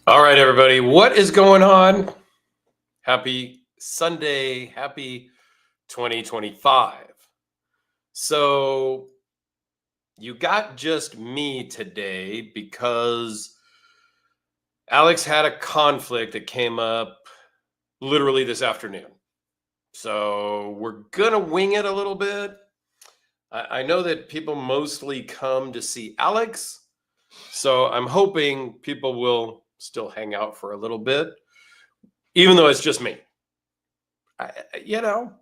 All right, everybody, what is going on? Happy Sunday. Happy 2025. So, you got just me today because Alex had a conflict that came up literally this afternoon. So, we're going to wing it a little bit. I know that people mostly come to see Alex. So, I'm hoping people will still hang out for a little bit, even though it's just me. I, you know,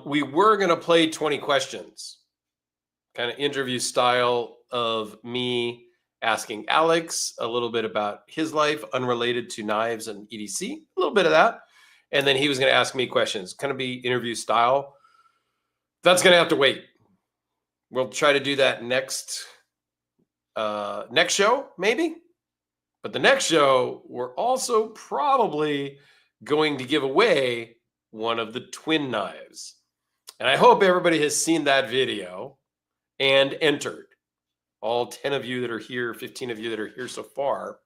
we were going to play 20 questions, kind of interview style of me asking Alex a little bit about his life, unrelated to knives and EDC, a little bit of that. And then he was going to ask me questions, kind of be interview style. That's going to have to wait. We'll try to do that next show, maybe. But the next show, we're also probably going to give away one of the twin knives. And I hope everybody has seen that video and entered. All 10 of you that are here, 15 of you that are here so far.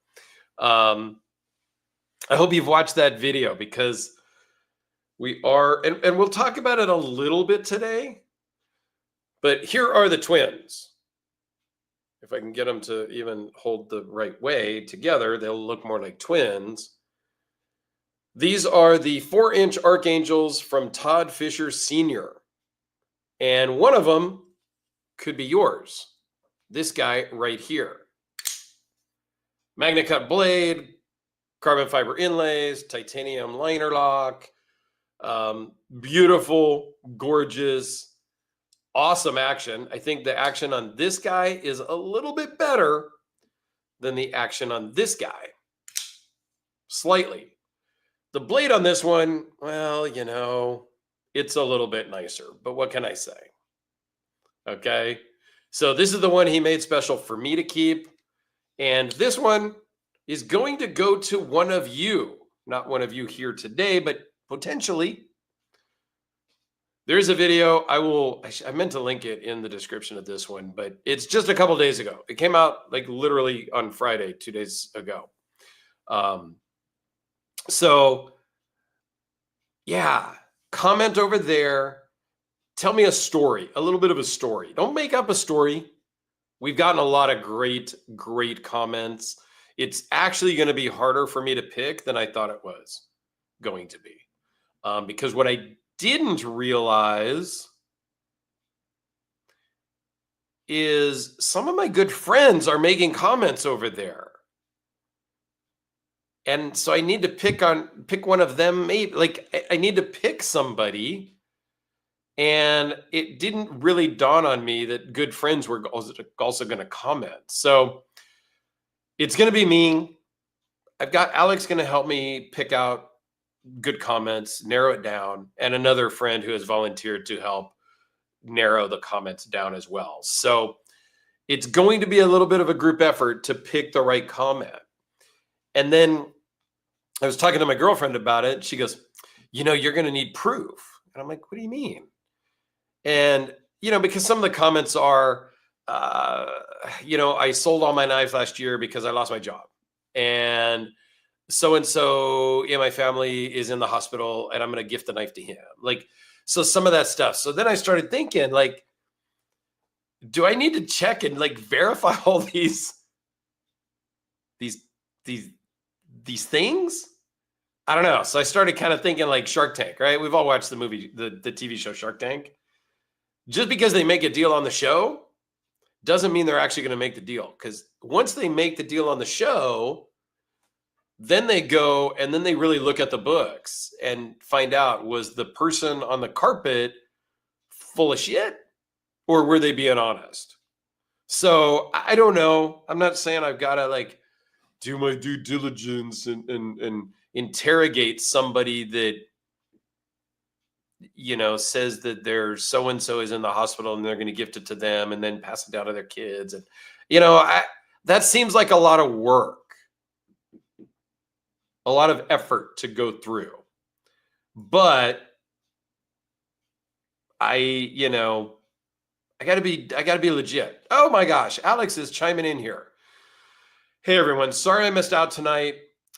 I hope you've watched that video because we are, and we'll talk about it a little bit today, but here are the twins. If I can get them to even hold the right way together, they'll look more like twins. These are the 4-inch Archangels from Todd Fisher Sr. And one of them could be yours. This guy right here. Magnet cut blade, carbon fiber inlays, titanium liner lock, beautiful, gorgeous, awesome action. I think the action on this guy is a little bit better than the action on this guy. Slightly. The blade on this one, well, it's a little bit nicer, but what can I say? Okay. So this is the one he made special for me to keep. And this one is going to go to one of you, not one of you here today, but potentially. There's a video. I meant to link it in the description of this one, but it's just a couple days ago. It came out like literally on Friday, 2 days ago. So yeah, comment over there. Tell me a story, a little bit of a story. Don't make up a story. We've gotten a lot of great comments. It's actually going to be harder for me to pick than I thought it was going to be. Because what I didn't realize is some of my good friends are making comments over there. And so I need to pick one of them. Maybe like I need to pick somebody. And it didn't really dawn on me that good friends were also going to comment. So it's going to be me. I've got Alex going to help me pick out good comments, narrow it down, and another friend who has volunteered to help narrow the comments down as well. So it's going to be a little bit of a group effort to pick the right comment. And then I was talking to my girlfriend about it. She goes, you're going to need proof. And I'm like, what do you mean? And, because some of the comments are, I sold all my knives last year because I lost my job. And so in my family is in the hospital and I'm going to gift the knife to him. Like, so some of that stuff. So then I started thinking, like, do I need to check and like verify all these things? I don't know. So I started kind of thinking like Shark Tank, right? We've all watched the movie, the TV show Shark Tank. Just because they make a deal on the show doesn't mean they're actually going to make the deal. Because once they make the deal on the show, then they go and then they really look at the books and find out, was the person on the carpet full of shit or were they being honest? So I don't know. I'm not saying I've got to like do my due diligence and interrogate somebody that says that their so-and-so is in the hospital and they're going to gift it to them and then pass it down to their kids. And, that seems like a lot of work, a lot of effort to go through. But I gotta be legit. Oh my gosh, Alex is chiming in here. Hey everyone, sorry I missed out tonight.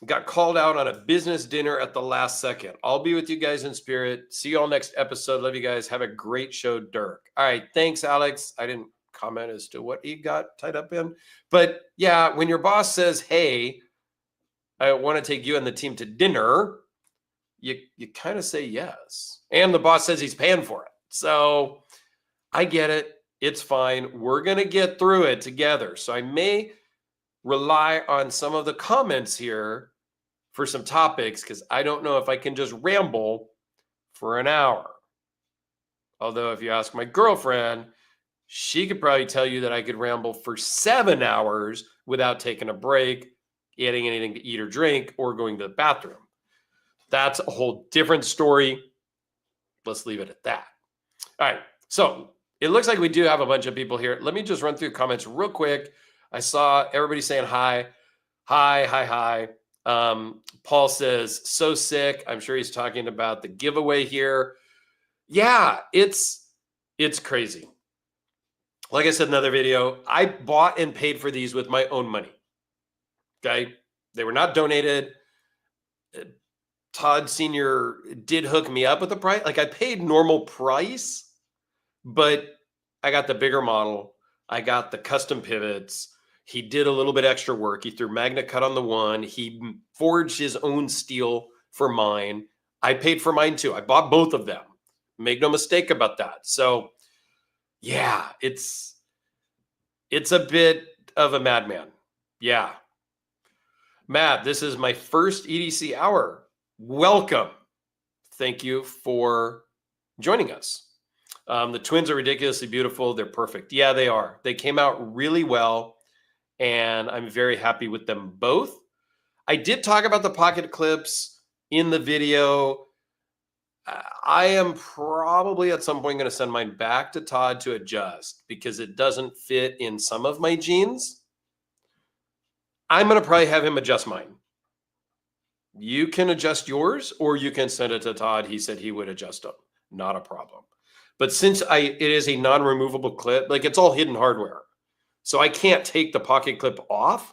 Got called out on a business dinner at the last second. I'll be with you guys in spirit. See you all next episode. Love you guys. Have a great show, Dirk. All right, thanks, Alex. I didn't comment as to what he got tied up in, but yeah, when your boss says, "Hey, I want to take you and the team to dinner," you kind of say yes, and the boss says he's paying for it. So I get it. It's fine. We're gonna get through it together. So I may rely on some of the comments here for some topics because I don't know if I can just ramble for an hour. Although, if you ask my girlfriend, she could probably tell you that I could ramble for 7 hours without taking a break, getting anything to eat or drink, or going to the bathroom. That's a whole different story. Let's leave it at that. All right. So it looks like we do have a bunch of people here. Let me just run through comments real quick. I saw everybody saying hi. Hi. Paul says, so sick. I'm sure he's talking about the giveaway here. Yeah, it's crazy. Like I said in another video, I bought and paid for these with my own money. Okay. They were not donated. Todd Sr. did hook me up with the price. Like I paid normal price, but I got the bigger model. I got the custom pivots. He did a little bit extra work. He threw magnet cut on the one. He forged his own steel for mine. I paid for mine too. I bought both of them. Make no mistake about that. So yeah, it's a bit of a madman. Yeah. Matt, this is my first EDC hour. Welcome. Thank you for joining us. The twins are ridiculously beautiful. They're perfect. Yeah, they are. They came out really well, and I'm very happy with them both. I did talk about the pocket clips in the video. I am probably at some point going to send mine back to Todd to adjust because it doesn't fit in some of my jeans. I'm going to probably have him adjust mine. You can adjust yours, or you can send it to Todd. He said he would adjust them. Not a problem. But since it is a non-removable clip, like it's all hidden hardware. So I can't take the pocket clip off.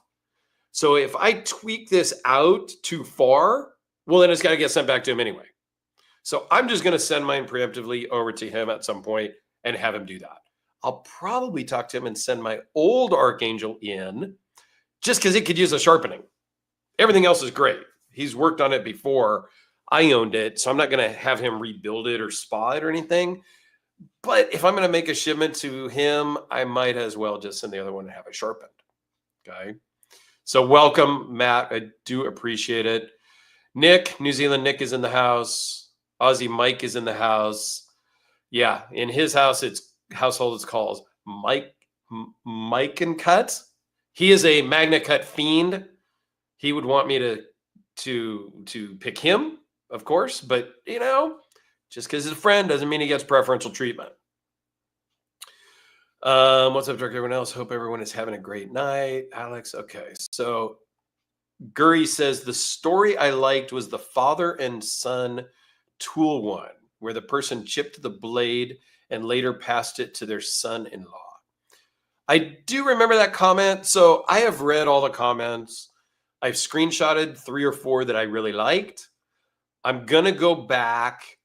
So if I tweak this out too far, well, then it's got to get sent back to him anyway. So I'm just going to send mine preemptively over to him at some point and have him do that. I'll probably talk to him and send my old Archangel in just because it could use a sharpening. Everything else is great. He's worked on it before. I owned it, so I'm not going to have him rebuild it or spa it or anything. But if I'm going to make a shipment to him, I might as well just send the other one and have it sharpened. Okay. So welcome, Matt. I do appreciate it. Nick, New Zealand Nick is in the house. Aussie Mike is in the house. Yeah, in his house, it's called Mike and Cut. He is a magnet cut fiend. He would want me to pick him, of course, but just because he's a friend doesn't mean he gets preferential treatment. What's up, Dirk? Everyone else? Hope everyone is having a great night. Alex, okay. So Guri says the story I liked was the father and son tool one, where the person chipped the blade and later passed it to their son-in-law. I do remember that comment. So I have read all the comments. I've screenshotted 3 or 4 that I really liked. I'm going to go back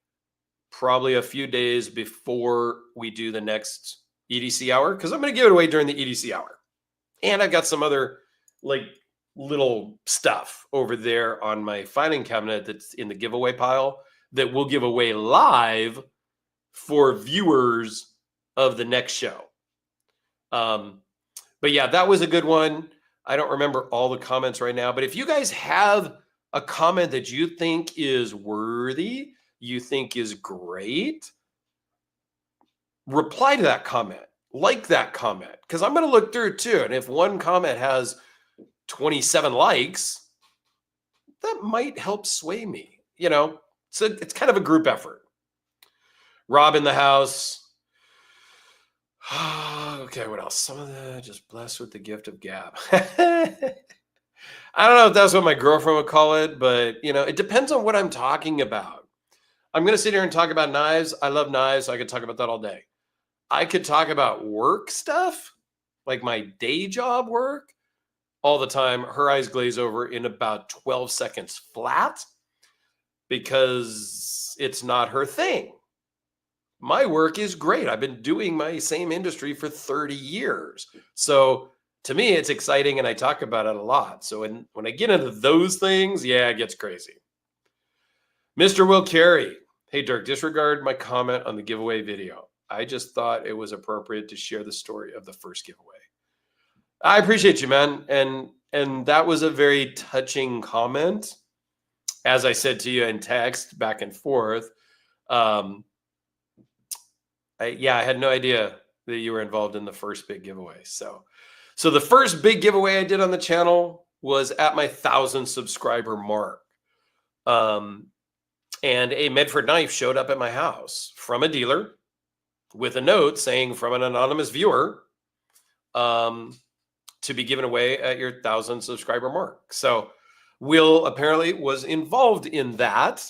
probably a few days before we do the next EDC hour because I'm going to give it away during the EDC hour. And I've got some other little stuff over there on my filing cabinet that's in the giveaway pile that we'll give away live for viewers of the next show. But yeah, that was a good one. I don't remember all the comments right now, but if you guys have a comment that you think is worthy, you think is great, reply to that comment, like that comment, because I'm going to look through it too. And if one comment has 27 likes, that might help sway me, So it's kind of a group effort. Rob in the house. Okay, what else? Some of the just blessed with the gift of gab. I don't know if that's what my girlfriend would call it, but it depends on what I'm talking about. I'm going to sit here and talk about knives. I love knives. So I could talk about that all day. I could talk about work stuff, like my day job work, all the time. Her eyes glaze over in about 12 seconds flat because it's not her thing. My work is great. I've been doing my same industry for 30 years. So to me, it's exciting and I talk about it a lot. So when I get into those things, yeah, it gets crazy. Mr. Will Carey. Hey, Dirk, disregard my comment on the giveaway video. I just thought it was appropriate to share the story of the first giveaway. I appreciate you, man. And that was a very touching comment. As I said to you in text back and forth, I had no idea that you were involved in the first big giveaway. So the first big giveaway I did on the channel was at my 1,000 subscriber mark. And a Medford knife showed up at my house from a dealer with a note saying from an anonymous viewer to be given away at your 1,000 subscriber mark. So Will apparently was involved in that.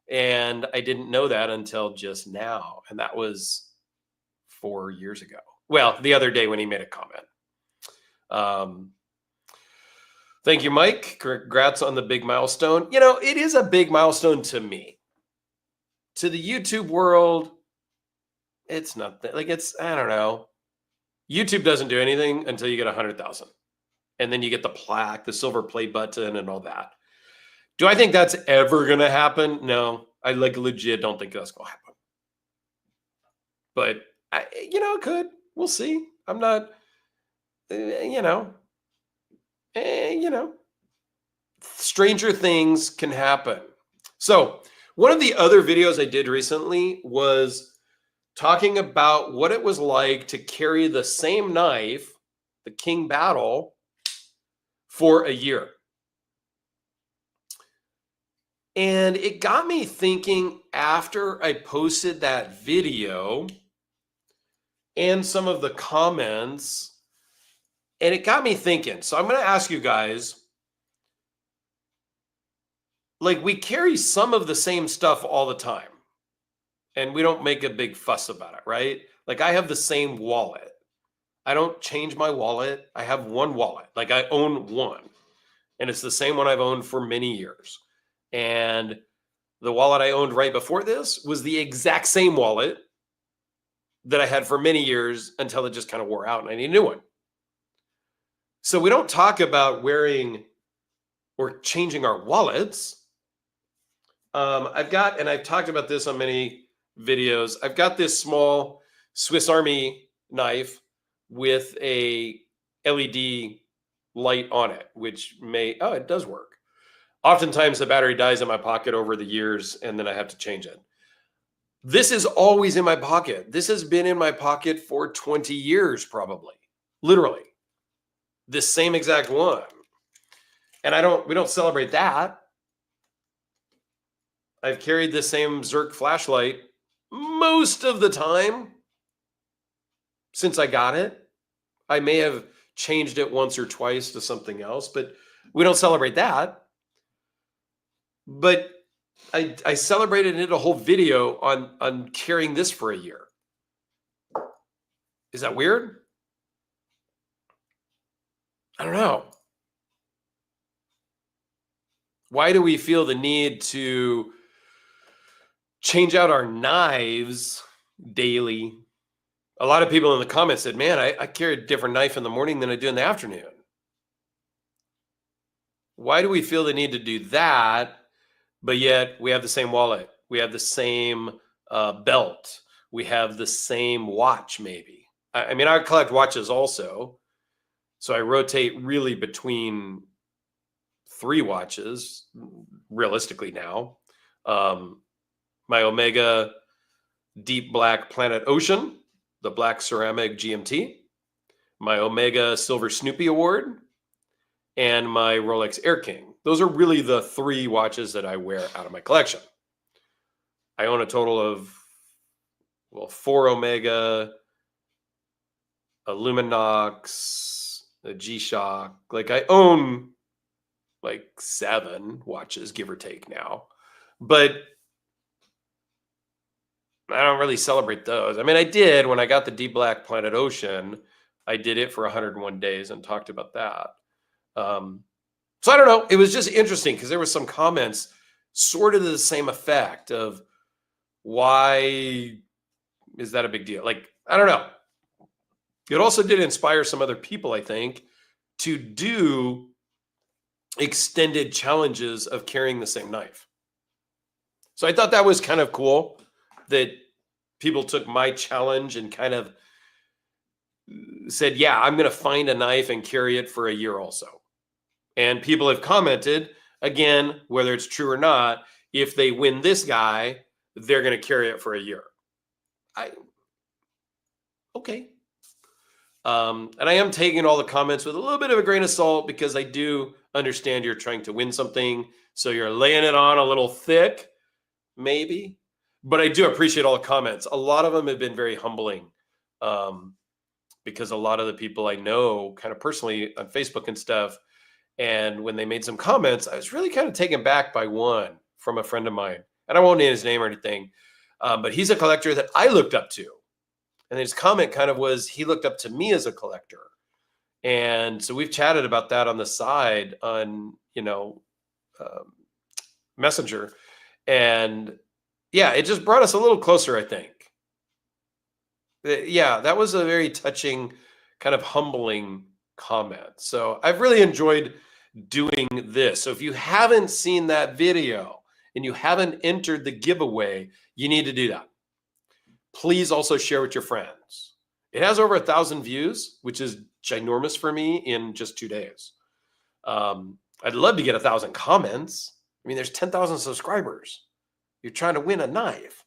And I didn't know that until just now. And that was 4 years ago. Well, the other day when he made a comment. Thank you, Mike. Congrats on the big milestone. You know, it is a big milestone to me. To the YouTube world, it's not like it's, I don't know. YouTube doesn't do anything until you get 100,000. And then you get the plaque, the silver play button and all that. Do I think that's ever going to happen? No, I legit don't think that's going to happen. But, it could. We'll see. I'm not, stranger things can happen. So one of the other videos I did recently was talking about what it was like to carry the same knife, the King Battle, for a year. And it got me thinking after I posted that video and some of the comments, and it got me thinking. So I'm going to ask you guys, like, we carry some of the same stuff all the time and we don't make a big fuss about it, right? Like, I have the same wallet. I don't change my wallet. I have one wallet. Like, I own one, and it's the same one I've owned for many years. And the wallet I owned right before this was the exact same wallet that I had for many years until it just kind of wore out and I need a new one. So we don't talk about wearing or changing our wallets. I've talked about this on many videos. I've got this small Swiss Army knife with a LED light on it, which it does work. Oftentimes the battery dies in my pocket over the years and then I have to change it. This is always in my pocket. This has been in my pocket for 20 years, probably, literally. This same exact one. And we don't celebrate that. I've carried the same Dirk flashlight most of the time since I got it. I may have changed it once or twice to something else, but we don't celebrate that. But I celebrated and did a whole video on carrying this for a year. Is that weird? I don't know. Why do we feel the need to change out our knives daily? A lot of people in the comments said, man, I carry a different knife in the morning than I do in the afternoon. Why do we feel the need to do that? But yet we have the same wallet. We have the same belt. We have the same watch, maybe. I mean, I collect watches also. So I rotate really between 3 watches, realistically now. My Omega Deep Black Planet Ocean, the Black Ceramic GMT, my Omega Silver Snoopy Award, and my Rolex Air King. Those are really the 3 watches that I wear out of my collection. I own a total of, 4 Omega, a Luminox, a G-Shock. Like, I own like 7 watches, give or take now. But I don't really celebrate those. I mean, I did when I got the Deep Black Planet Ocean. I did it for 101 days and talked about that. So I don't know. It was just interesting because there were some comments sort of the same effect of why is that a big deal? Like, I don't know. It also did inspire some other people, I think, to do extended challenges of carrying the same knife. So I thought that was kind of cool that people took my challenge and kind of said, yeah, I'm going to find a knife and carry it for a year also. And people have commented, again, whether it's true or not, if they win this guy, they're going to carry it for a year. Okay. And I am taking all the comments with a little bit of a grain of salt because I do understand you're trying to win something. So you're laying it on a little thick, maybe. But I do appreciate all the comments. A lot of them have been very humbling because a lot of the people I know kind of personally on Facebook and stuff, and when they made some comments, I was really kind of taken back by one from a friend of mine. And I won't name his name or anything, but he's a collector that I looked up to. And his comment kind of was, he looked up to me as a collector. And so we've chatted about that on the side on, Messenger. And yeah, it just brought us a little closer, I think. Yeah, that was a very touching, kind of humbling comment. So I've really enjoyed doing this. So if you haven't seen that video and you haven't entered the giveaway, you need to do that. Please also share with your friends. It has over 1,000 views, which is ginormous for me in just 2 days. I'd love to get 1,000 comments. I mean, there's 10,000 subscribers. You're trying to win a knife.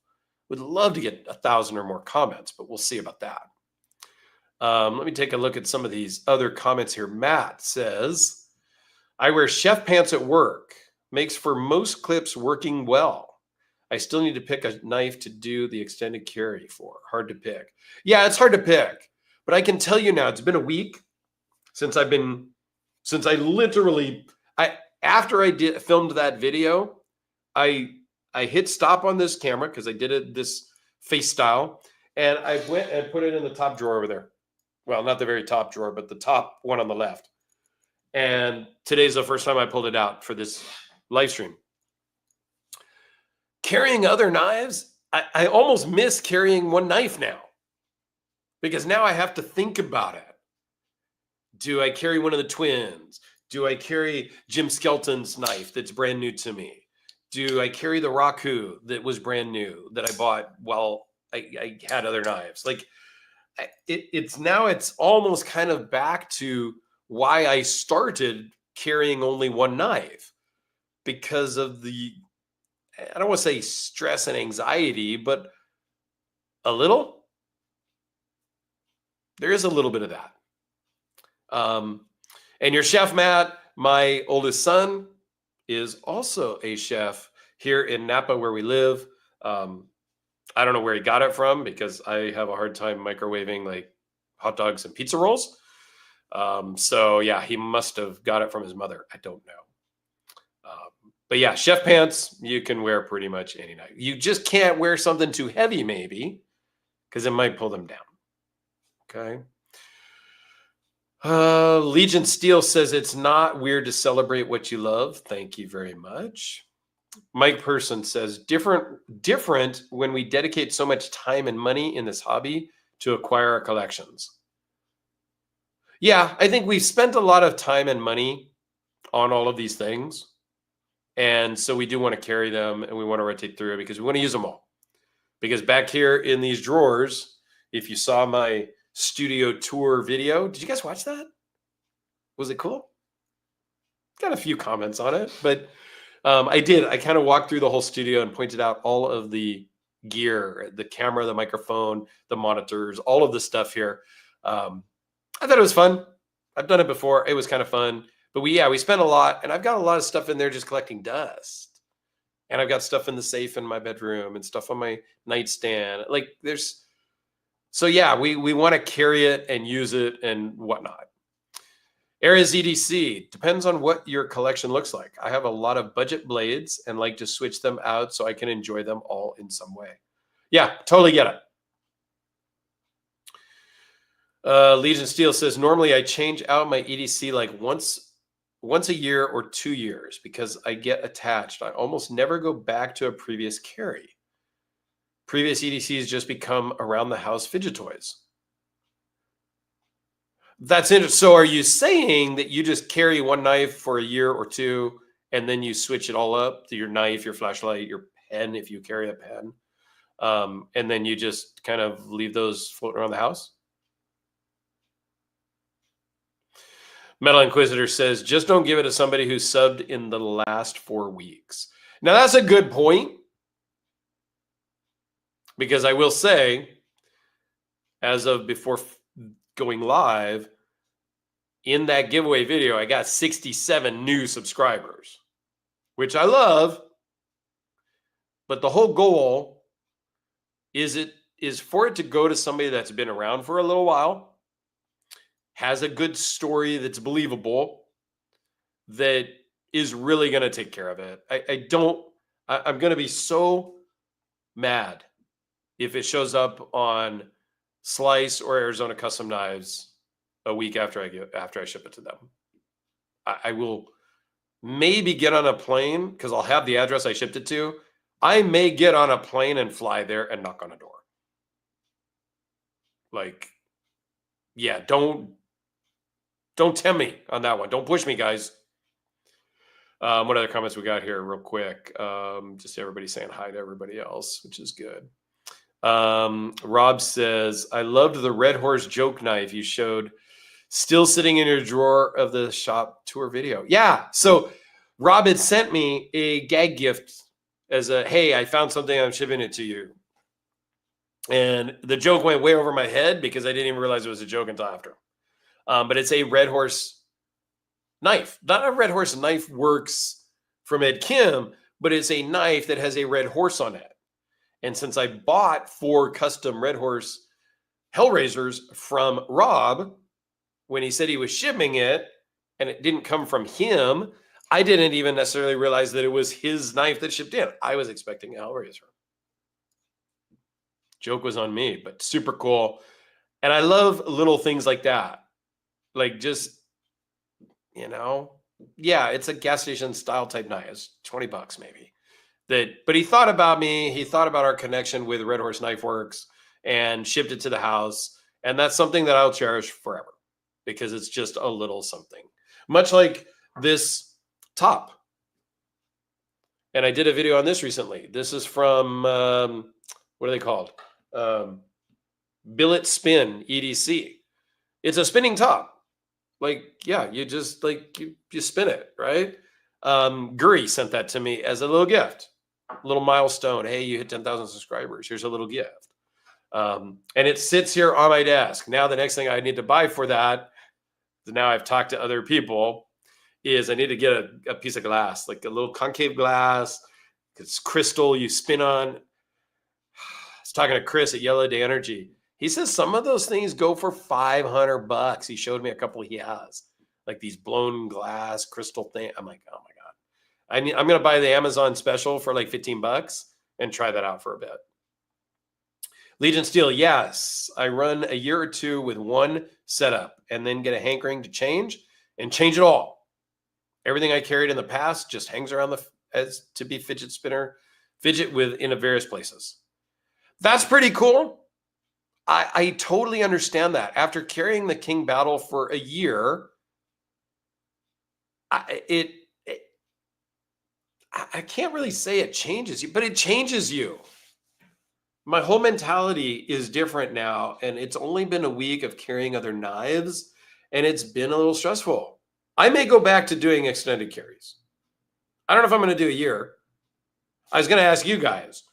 Would love to get 1,000 or more comments, but we'll see about that. Let me take a look at some of these other comments here. Matt says, I wear chef pants at work. Makes for most clips working well. I still need to pick a knife to do the extended carry for. Hard to pick. Yeah, it's hard to pick. But I can tell you now, it's been a week since after I filmed that video, I hit stop on this camera because I did this face style, and I went and put it in the top drawer over there. Well, not the very top drawer, but the top one on the left. And today's the first time I pulled it out for this live stream. Carrying other knives, I almost miss carrying one knife now because now I have to think about it. Do I carry one of the twins? Do I carry Jim Skelton's knife that's brand new to me? Do I carry the Raku that was brand new that I bought while I had other knives? Like it's almost kind of back to why I started carrying only one knife because of I don't want to say stress and anxiety, but a little. There is a little bit of that. And your chef, Matt, my oldest son, is also a chef here in Napa where we live. I don't know where he got it from because I have a hard time microwaving like hot dogs and pizza rolls. So yeah, he must have got it from his mother. I don't know. But yeah, chef pants, you can wear pretty much any night. You just can't wear something too heavy maybe because it might pull them down. Okay. Legion Steel says it's not weird to celebrate what you love. Thank you very much. Mike Person says different when we dedicate so much time and money in this hobby to acquire our collections. Yeah, I think we've spent a lot of time and money on all of these things. And so we do want to carry them and we want to rotate through it because we want to use them all. Because back here in these drawers, if you saw my studio tour video, did you guys watch that? Was it cool? Got a few comments on it, but I did. I kind of walked through the whole studio and pointed out all of the gear, the camera, the microphone, the monitors, all of the stuff here. I thought it was fun. I've done it before. It was kind of fun. But we spent a lot, and I've got a lot of stuff in there just collecting dust. And I've got stuff in the safe in my bedroom and stuff on my nightstand. Like so yeah, we want to carry it and use it and whatnot. Areas EDC, depends on what your collection looks like. I have a lot of budget blades and like to switch them out so I can enjoy them all in some way. Yeah, totally get it. Legion Steel says, normally I change out my EDC like once once a year or 2 years because I get attached. I almost never go back to a previous carry. Previous EDCs just become around the house fidget toys. That's interesting. So are you saying that you just carry one knife for a year or two and then you switch it all up to your knife, your flashlight, your pen, if you carry a pen, and then you just kind of leave those floating around the house? Metal Inquisitor says, just don't give it to somebody who subbed in the last 4 weeks. Now, that's a good point, because I will say, as of before going live, in that giveaway video, I got 67 new subscribers, which I love. But the whole goal is for it to go to somebody that's been around for a little while, has a good story that's believable, that is really going to take care of it. I'm going to be so mad if it shows up on Slice or Arizona Custom Knives a week after I ship it to them. I will maybe get on a plane, because I'll have the address I shipped it to. I may get on a plane and fly there and knock on a door. Like, yeah, don't tempt me on that one. Don't push me, guys. What other comments we got here real quick? Just everybody saying hi to everybody else, which is good. Rob says, I loved the Red Horse joke knife you showed, still sitting in your drawer of the shop tour video. Yeah. So Rob had sent me a gag gift as a, hey, I found something, I'm shipping it to you. And the joke went way over my head because I didn't even realize it was a joke until after. But it's a Red Horse knife. Not a Red Horse Knife Works from Ed Kim, but it's a knife that has a red horse on it. And since I bought 4 custom Red Horse Hellraisers from Rob, when he said he was shipping it and it didn't come from him, I didn't even necessarily realize that it was his knife that shipped in. I was expecting a Hellraiser. Joke was on me, but super cool. And I love little things like that. Like, just, yeah, it's a gas station style type knife. It's $20 maybe. But he thought about me. He thought about our connection with Red Horse Knife Works and shipped it to the house. And that's something that I'll cherish forever, because it's just a little something. Much like this top. And I did a video on this recently. This is from, what are they called? Billet Spin EDC. It's a spinning top. Like, yeah, you just you spin it, right? Guri sent that to me as a little gift, a little milestone. Hey, you hit 10,000 subscribers. Here's a little gift. And it sits here on my desk. Now, the next thing I need to buy for that, now I've talked to other people, is I need to get a piece of glass, like a little concave glass. It's crystal you spin on. I was talking to Chris at Yellow Day Energy. He says some of those things go for $500. He showed me a couple he has, like these blown glass crystal thing. I'm like, oh my God. I'm going to buy the Amazon special for like $15 and try that out for a bit. Legion Steel, yes. I run a year or two with one setup and then get a hankering to change it all. Everything I carried in the past just hangs around as to be fidget with in various places. That's pretty cool. I totally understand that. After carrying the King Battle for a year, I can't really say it changes you, but it changes you. My whole mentality is different now, and it's only been a week of carrying other knives, and it's been a little stressful. I may go back to doing extended carries. I don't know if I'm going to do a year. I was going to ask you guys.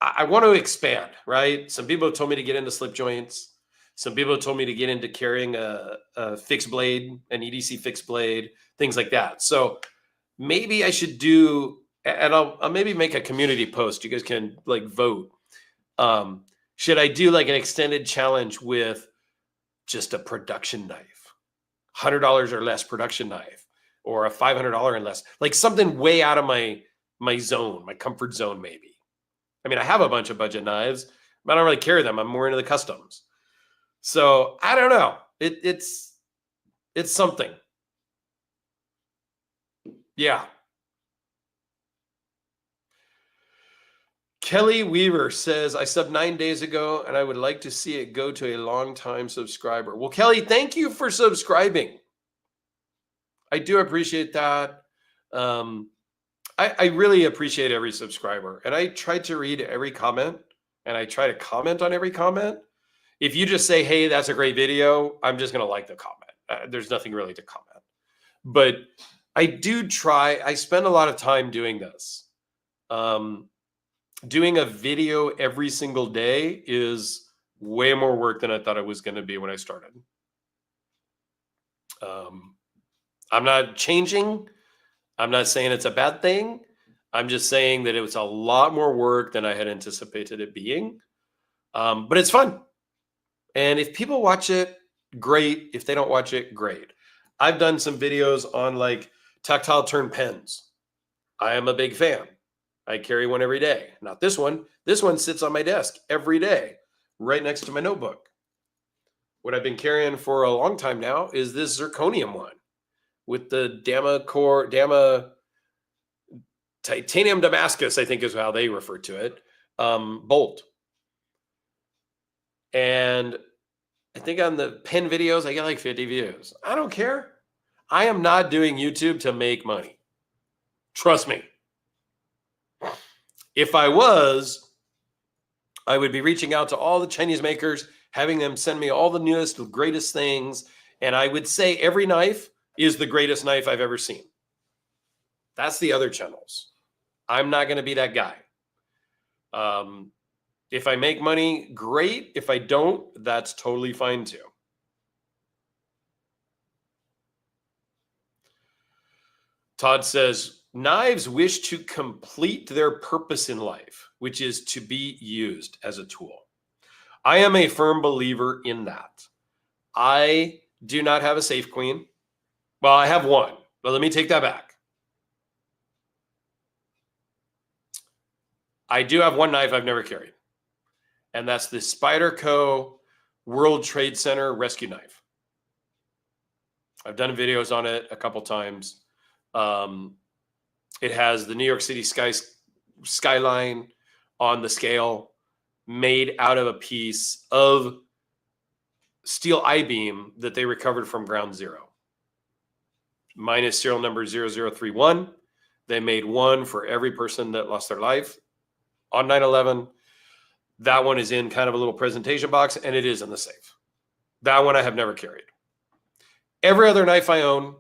I want to expand, right? Some people have told me to get into slip joints. Some people have told me to get into carrying a fixed blade, an EDC fixed blade, things like that. So maybe I should do, and I'll maybe make a community post. You guys can vote. Should I do like an extended challenge with just a production knife, $100 or less production knife, or a $500 and less, like something way out of my zone, my comfort zone, maybe. I mean, I have a bunch of budget knives, but I don't really carry them. I'm more into the customs. So I don't know. It's something. Yeah. Kelly Weaver says, I subbed 9 days ago and I would like to see it go to a long-time subscriber. Well, Kelly, thank you for subscribing. I do appreciate that. I really appreciate every subscriber. And I try to read every comment and I try to comment on every comment. If you just say, hey, that's a great video, I'm just going to like the comment. There's nothing really to comment. But I do try. I spend a lot of time doing this. Doing a video every single day is way more work than I thought it was going to be when I started. I'm not changing. I'm not saying it's a bad thing. I'm just saying that it was a lot more work than I had anticipated it being. But it's fun. And if people watch it, great. If they don't watch it, great. I've done some videos on like tactile turn pens. I am a big fan. I carry one every day. Not this one. This one sits on my desk every day, right next to my notebook. What I've been carrying for a long time now is this zirconium one with the titanium Damascus, I think is how they refer to it, bolt. And I think on the pen videos, I get like 50 views. I don't care. I am not doing YouTube to make money. Trust me. If I was, I would be reaching out to all the Chinese makers, having them send me all the newest, the greatest things. And I would say every knife is the greatest knife I've ever seen. That's the other channels. I'm not going to be that guy. If I make money, great. If I don't, that's totally fine too. Todd says, knives wish to complete their purpose in life, which is to be used as a tool. I am a firm believer in that. I do not have a safe queen. Well, I have one, but let me take that back. I do have one knife I've never carried, and that's the Spyderco World Trade Center rescue knife. I've done videos on it a couple times. It has the New York City skyline on the scale, made out of a piece of steel I-beam that they recovered from ground zero. Mine is serial number 0031. They made one for every person that lost their life on 9/11. That one is in kind of a little presentation box, and it is in the safe. That one I have never carried. Every other knife I own,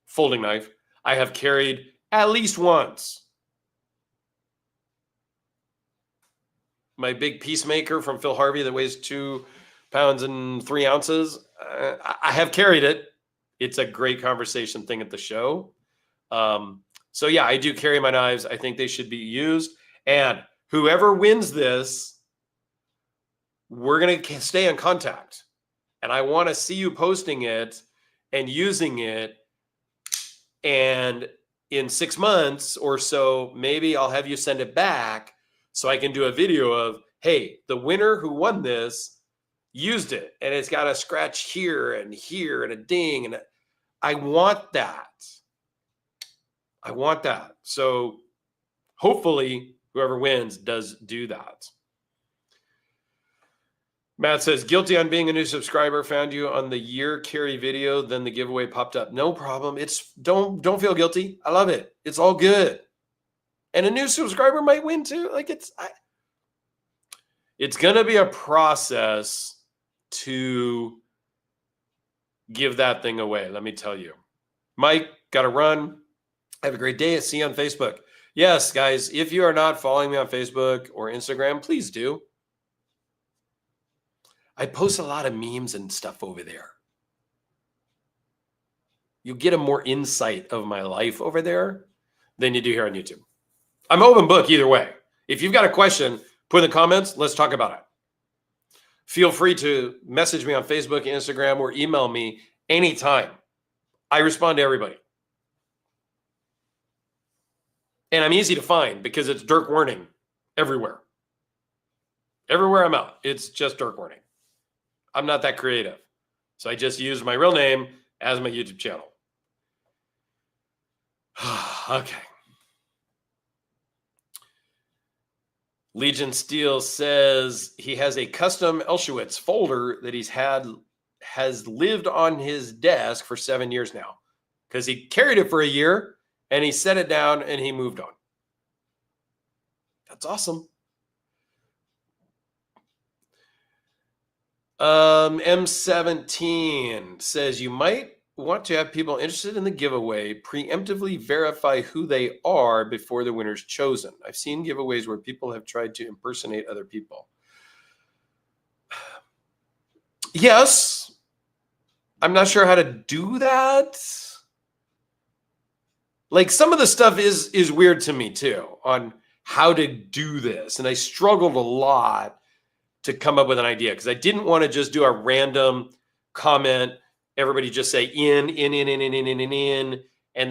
folding knife, I have carried at least once. My big Peacemaker from Phil Harvey that weighs 2 pounds and 3 ounces, I have carried it. It's a great conversation thing at the show. So yeah, I do carry my knives. I think they should be used. And whoever wins this, we're going to stay in contact. And I want to see you posting it and using it. And in 6 months or so, maybe I'll have you send it back so I can do a video of, hey, the winner who won this used it. And it's got a scratch here and a ding. And I want that. I want that. So hopefully whoever wins does do that. Matt says, guilty on being a new subscriber. Found you on the year carry video. Then the giveaway popped up. No problem. It's don't feel guilty. I love it. It's all good. And a new subscriber might win too. Like it's going to be a process to give that thing away. Let me tell you. Mike, got to run. Have a great day. See you on Facebook. Yes, guys, if you are not following me on Facebook or Instagram, please do. I post a lot of memes and stuff over there. You get a more insight of my life over there than you do here on YouTube. I'm open book either way. If you've got a question, put in the comments. Let's talk about it. Feel free to message me on Facebook, Instagram, or email me anytime. I respond to everybody. And I'm easy to find because it's Dirk Warning everywhere. Everywhere I'm out, it's just Dirk Warning. I'm not that creative. So I just use my real name as my YouTube channel. Okay. Legion Steel says he has a custom Elshowitz folder that has lived on his desk for 7 years now because he carried it for a year and he set it down and he moved on. That's awesome. M17 says you might want to have people interested in the giveaway preemptively verify who they are before the winner's chosen. I've seen giveaways where people have tried to impersonate other people. Yes. I'm not sure how to do that. Like some of the stuff is weird to me too on how to do this. And I struggled a lot to come up with an idea because I didn't want to just do a random comment. Everybody just say in, and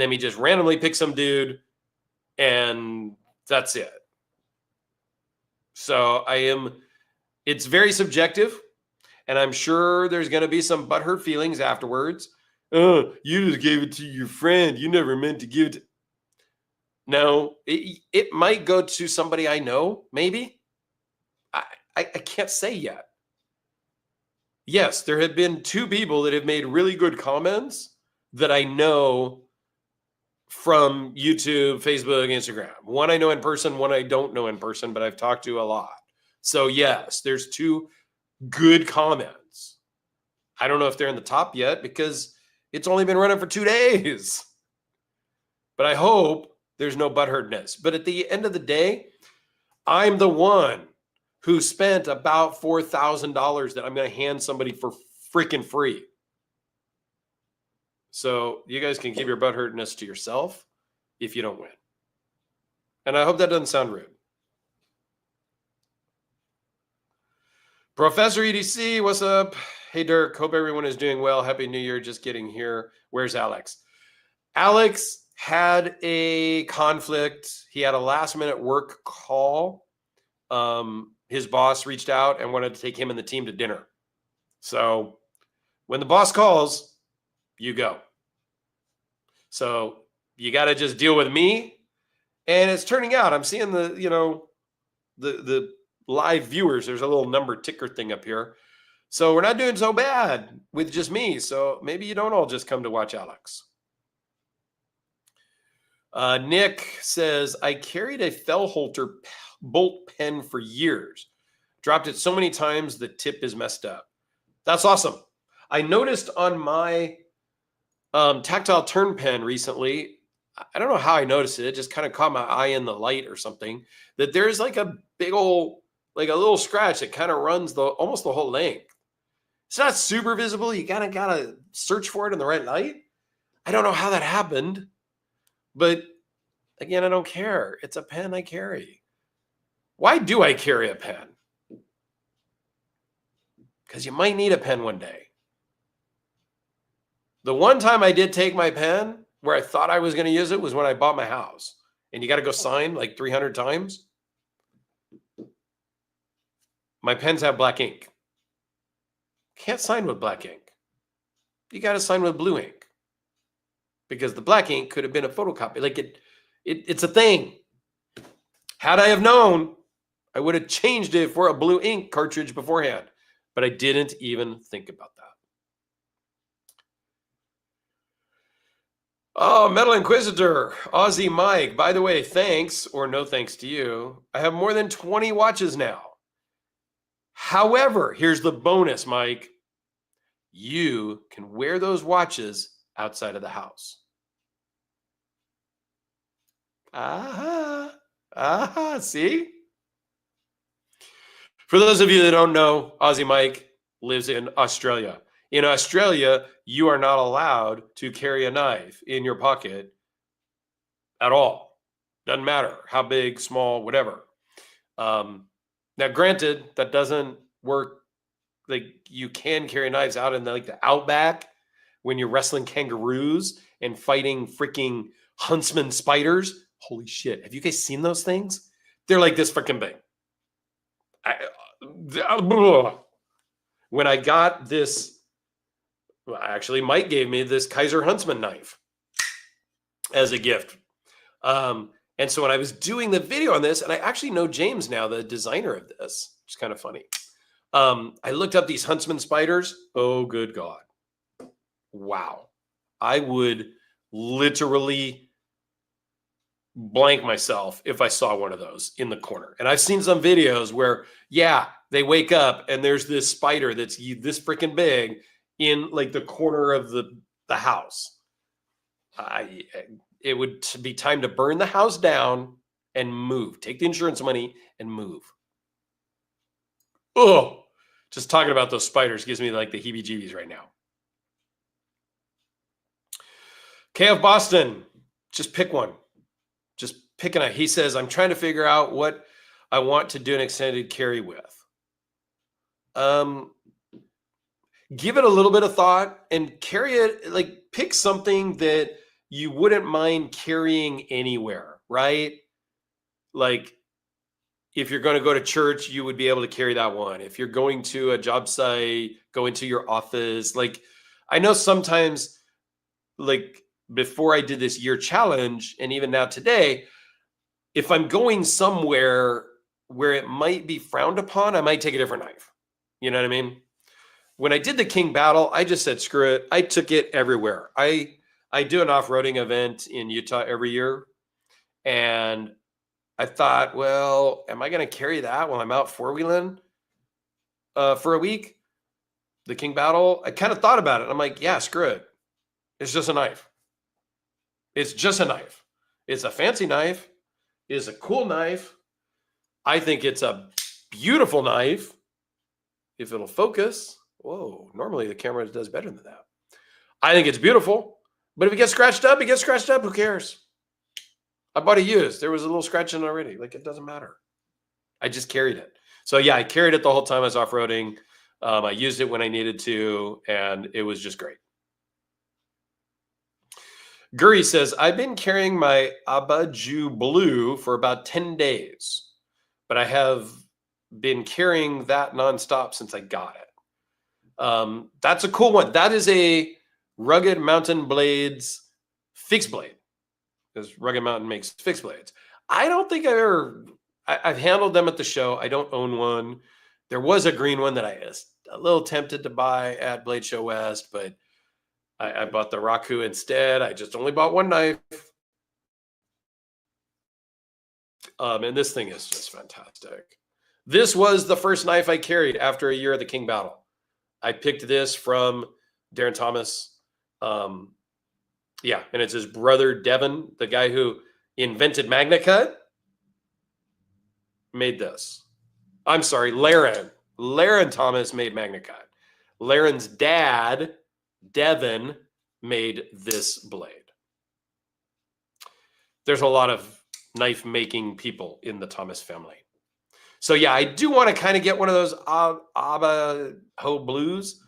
then we just randomly pick some dude, and that's it. So it's very subjective, and I'm sure there's going to be some butthurt feelings afterwards. Oh, you just gave it to your friend. You never meant to give it to... No, it might go to somebody I know, maybe. I can't say yet. Yes, there have been 2 people that have made really good comments that I know from YouTube, Facebook, Instagram. One I know in person, one I don't know in person, but I've talked to a lot. So yes, there's 2 good comments. I don't know if they're in the top yet because it's only been running for 2 days. But I hope there's no butthurtness. But at the end of the day, I'm the one who spent about $4,000 that I'm going to hand somebody for freaking free. So you guys can keep your butthurtness to yourself if you don't win. And I hope that doesn't sound rude. Professor EDC, what's up? Hey, Dirk, hope everyone is doing well. Happy New Year, just getting here. Where's Alex? Alex had a conflict. He had a last-minute work call. His boss reached out and wanted to take him and the team to dinner. So when the boss calls, you go. So you got to just deal with me. And it's turning out, I'm seeing the live viewers. There's a little number ticker thing up here. So we're not doing so bad with just me. So maybe you don't all just come to watch Alex. Nick says, I carried a Fellholter bolt pen for years. Dropped it so many times the tip is messed up. That's awesome. I noticed on my tactile turn pen recently, I don't know how I noticed it. It just kind of caught my eye in the light or something, that there's like a big old, like a little scratch that kind of runs almost the whole length. It's not super visible. You gotta search for it in the right light. I don't know how that happened, but again, I don't care. It's a pen I carry. Why do I carry a pen? Because you might need a pen one day. The one time I did take my pen where I thought I was going to use it was when I bought my house. And you got to go sign like 300 times. My pens have black ink. Can't sign with black ink. You got to sign with blue ink. Because the black ink could have been a photocopy. Like it's a thing. Had I have known, I would have changed it for a blue ink cartridge beforehand. But I didn't even think about that. Oh, Metal Inquisitor, Aussie Mike. By the way, thanks or no thanks to you. I have more than 20 watches now. However, here's the bonus, Mike. You can wear those watches outside of the house. See? For those of you that don't know, Aussie Mike lives in Australia. In Australia, you are not allowed to carry a knife in your pocket at all. Doesn't matter how big, small, whatever. Now, granted, that doesn't work. Like you can carry knives out in the outback when you're wrestling kangaroos and fighting freaking huntsman spiders. Holy shit! Have you guys seen those things? They're like this freaking big. When I got this, well, actually, Mike gave me this Kaiser Huntsman knife. as a gift. And so when I was doing the video on this, and I actually know James now, the designer of this, which is kind of funny. I looked up these huntsman spiders. Oh, good God. Wow. I would literally blank myself if I saw one of those in the corner. And I've seen some videos where, yeah, they wake up and there's this spider that's this freaking big in like the corner of the house. It would be time to burn the house down and move. Take the insurance money and move. Oh, just talking about those spiders gives me like the heebie-jeebies right now. KF Boston, just pick one. Just pick one. He says, I'm trying to figure out what I want to do an extended carry with. Give it a little bit of thought and carry it, like pick something that you wouldn't mind carrying anywhere, right? Like if you're going to go to church, you would be able to carry that one. If you're going to a job site, go into your office. Like I know sometimes, like before I did this year challenge, and even now today, if I'm going somewhere where it might be frowned upon, I might take a different knife. You know what I mean? When I did the King Battle, I just said, screw it. I took it everywhere. I do an off-roading event in Utah every year. And I thought, well, am I going to carry that while I'm out four-wheeling for a week? The King Battle? I kind of thought about it. I'm like, yeah, screw it. It's just a knife. It's just a knife. It's a fancy knife. It's a cool knife. I think it's a beautiful knife. If it'll focus. Whoa, normally the camera does better than that. I think it's beautiful. But if it gets scratched up, it gets scratched up. Who cares? I bought it used. There was a little scratch in it already. Like, it doesn't matter. I just carried it. So, yeah, I carried it the whole time I was off-roading. I used it when I needed to, and it was just great. Guri says, I've been carrying my Abaju Blue for about 10 days, but I have been carrying that nonstop since I got it. That's a cool one. That is a Rugged Mountain Blades fixed blade, because Rugged Mountain makes fixed blades. I don't think I've handled them at the show. I don't own one. There was a green one that I was a little tempted to buy at Blade Show West, but I bought the Raku instead. I just only bought one knife. And this thing is just fantastic. This was the first knife I carried after a year of the King Battle. I picked this from Darren Thomas. Yeah, and it's his brother, Devin, the guy who invented Magna Cut, made this. I'm sorry, Laren. Laren Thomas made Magna Cut. Laren's dad, Devin, made this blade. There's a lot of knife-making people in the Thomas family. So, yeah, I do want to kind of get one of those Abajo blues,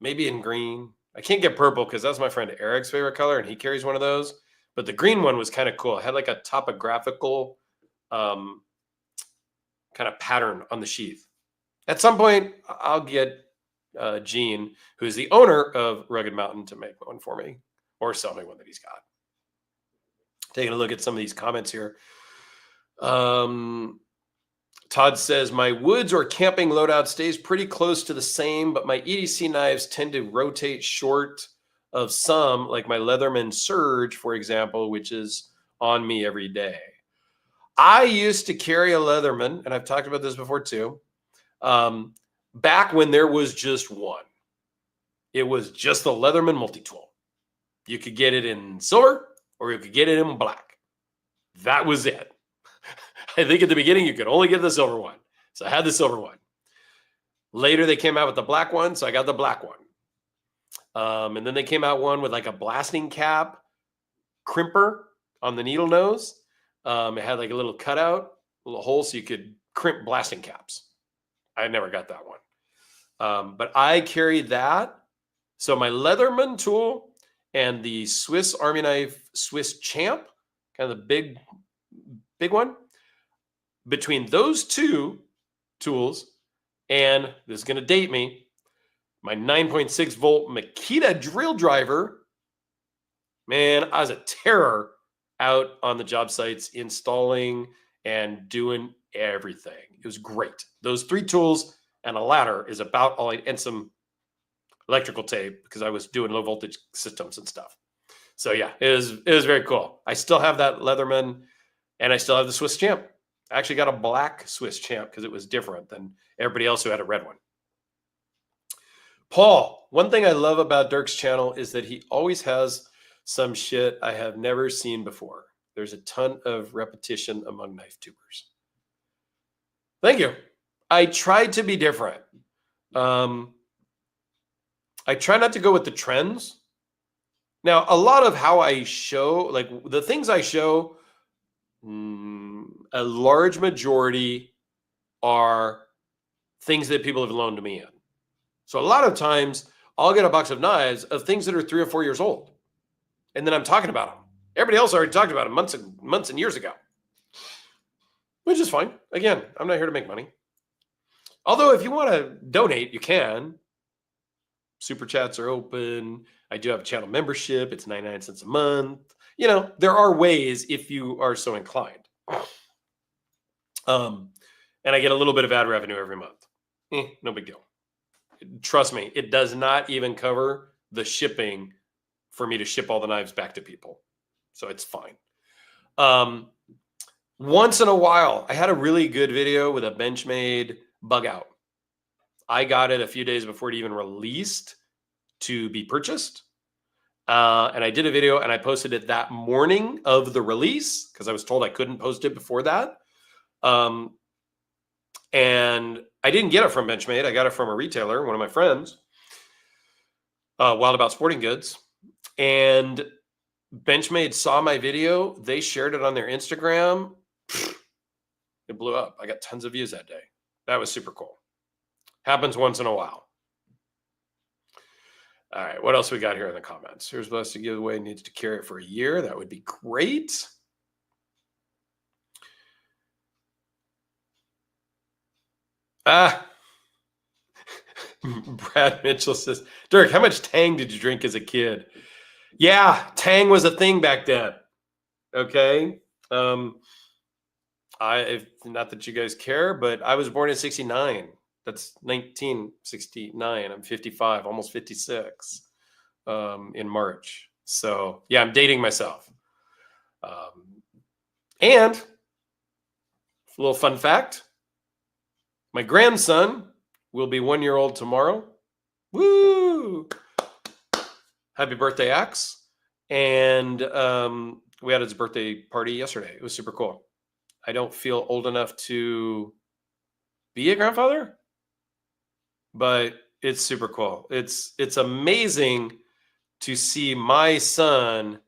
maybe in green. I can't get purple because that's my friend Eric's favorite color, and he carries one of those. But the green one was kind of cool. It had like a topographical kind of pattern on the sheath. At some point, I'll get Gene, who's the owner of Rugged Mountain, to make one for me or sell me one that he's got. Taking a look at some of these comments here. Todd says, my woods or camping loadout stays pretty close to the same, but my EDC knives tend to rotate short of some, like my Leatherman Surge, for example, which is on me every day. I used to carry a Leatherman, and I've talked about this before too, back when there was just one. It was just the Leatherman multi-tool. You could get it in silver or you could get it in black. That was it. I think at the beginning you could only get the silver one. So I had the silver one. Later they came out with the black one, so I got the black one. And then they came out one with like a blasting cap crimper on the needle nose. It had like a little cutout, a little hole so you could crimp blasting caps. I never got that one. But I carried that. So my Leatherman tool and the Swiss Army Knife Swiss Champ, kind of the big one. Between those two tools, and this is going to date me, my 9.6 volt Makita drill driver, man, I was a terror out on the job sites, installing and doing everything. It was great. Those 3 tools and a ladder is about all and some electrical tape because I was doing low voltage systems and stuff. So yeah, it was very cool. I still have that Leatherman and I still have the Swiss Champ. I actually got a black Swiss Champ because it was different than everybody else who had a red one. Paul, one thing I love about Dirk's channel is that he always has some shit I have never seen before. There's a ton of repetition among knife tubers. Thank you. I tried to be different. I try not to go with the trends. Now, a lot of how I show, like the things I show, a large majority are things that people have loaned to me in. So a lot of times I'll get a box of knives of things that are 3 or 4 years old. And then I'm talking about them. Everybody else already talked about them months and years ago, which is fine. Again, I'm not here to make money. Although if you want to donate, you can. Super chats are open. I do have a channel membership. It's 99 cents a month. You know, there are ways if you are so inclined. And I get a little bit of ad revenue every month. No big deal. Trust me, it does not even cover the shipping for me to ship all the knives back to people. So it's fine. Once in a while, I had a really good video with a Benchmade bug out. I got it a few days before it even released to be purchased. And I did a video and I posted it that morning of the release because I was told I couldn't post it before that. And I didn't get it from Benchmade. I got it from a retailer, one of my friends, Wild About Sporting Goods. And Benchmade saw my video. They shared it on their Instagram. It blew up. I got tons of views that day. That was super cool. Happens once in a while. All right, what else we got here in the comments? Here's blessed to give away, needs to carry it for a year. That would be great. Brad Mitchell says, Dirk, how much Tang did you drink as a kid? Yeah, Tang was a thing back then. Okay. Not that you guys care, but I was born in 69. That's 1969. I'm 55, almost 56 in March. So yeah, I'm dating myself. And a little fun fact, my grandson will be 1 year old tomorrow. Woo! Happy birthday, Axe. And we had his birthday party yesterday. It was super cool. I don't feel old enough to be a grandfather, but it's super cool. It's amazing to see my son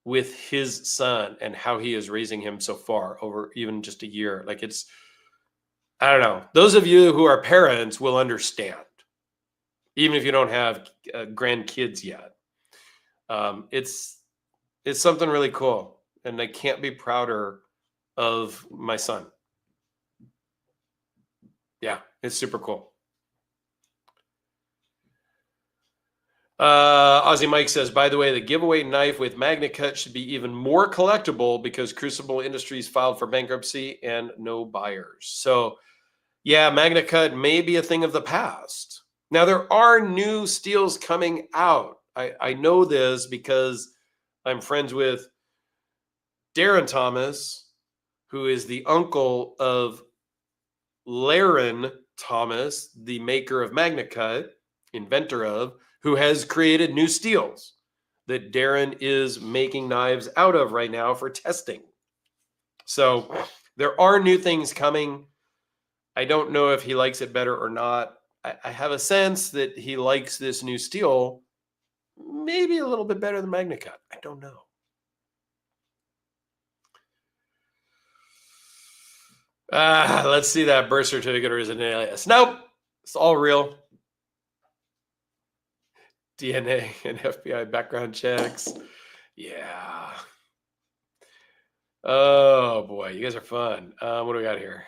with his son and how he is raising him so far over even just a year. Like it's, I don't know. Those of you who are parents will understand, even if you don't have grandkids yet. It's something really cool, and I can't be prouder of my son. Yeah, it's super cool. Aussie Mike says, by the way, the giveaway knife with MagnaCut should be even more collectible because Crucible Industries filed for bankruptcy and no buyers. So yeah, MagnaCut may be a thing of the past. Now there are new steels coming out. I know this because I'm friends with Darren Thomas, who is the uncle of Laren Thomas, the maker of MagnaCut, inventor of, who has created new steels that Darren is making knives out of right now for testing. So there are new things coming. I don't know if he likes it better or not. I have a sense that he likes this new steel maybe a little bit better than MagnaCut. I don't know. Let's see that birth certificate or is it an alias? Nope, it's all real. DNA and FBI background checks. Yeah. Oh boy, you guys are fun. What do we got here?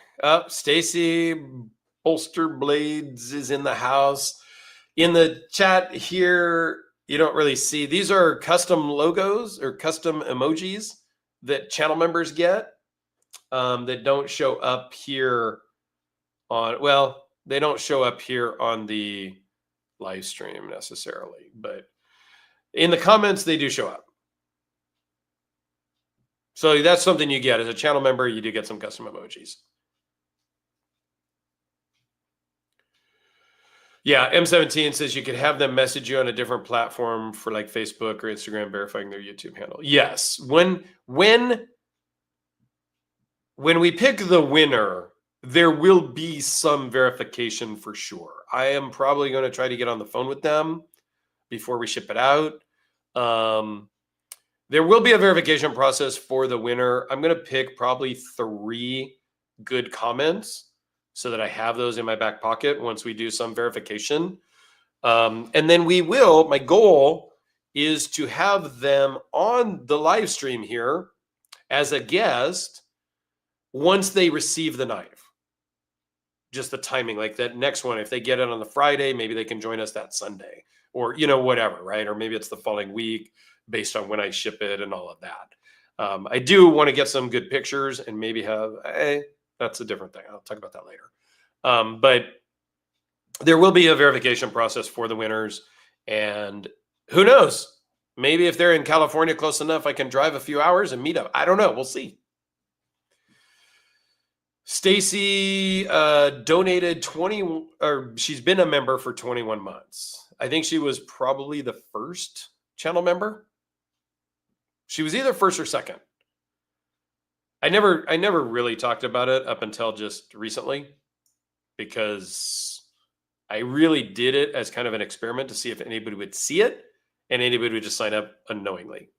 Stacy Bolster Blades is in the house. In the chat here, You don't really see. These are custom logos or custom emojis that channel members get that don't show up here on, well, they don't show up here on the live stream necessarily, but in the comments, they do show up. So that's something you get as a channel member. You do get some custom emojis. Yeah, M17 says you could have them message you on a different platform for like Facebook or Instagram verifying their YouTube handle. Yes, when we pick the winner, there will be some verification for sure. I am probably going to try to get on the phone with them before we ship it out. There will be a verification process for the winner. I'm going to pick probably 3 good comments so that I have those in my back pocket once we do some verification. And then we will, my goal is to have them on the live stream here as a guest once they receive the knife. Just the timing, like that next one, if they get it on the Friday, maybe they can join us that Sunday or, whatever, right? Or maybe it's the following week based on when I ship it and all of that. I do want to get some good pictures and maybe have, that's a different thing. I'll talk about that later. But there will be a verification process for the winners. And who knows? Maybe if they're in California close enough, I can drive a few hours and meet up. I don't know. We'll see. Stacy donated 20, or she's been a member for 21 months. I think she was probably the first channel member. She was either first or second. I never really talked about it up until just recently because I really did it as kind of an experiment to see if anybody would see it and anybody would just sign up unknowingly.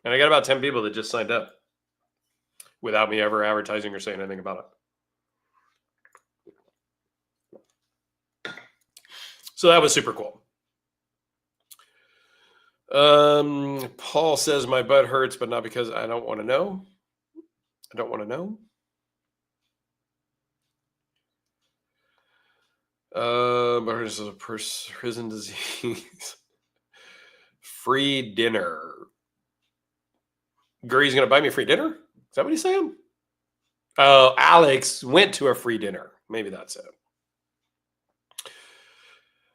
And I got about 10 people that just signed up without me ever advertising or saying anything about it. So that was super cool. Paul says my butt hurts, but not because I don't want to know. I don't want to know. But this is a prison disease. Free dinner. Gurry's going to buy me free dinner? Is that what he's saying? Oh, Alex went to a free dinner. Maybe that's it.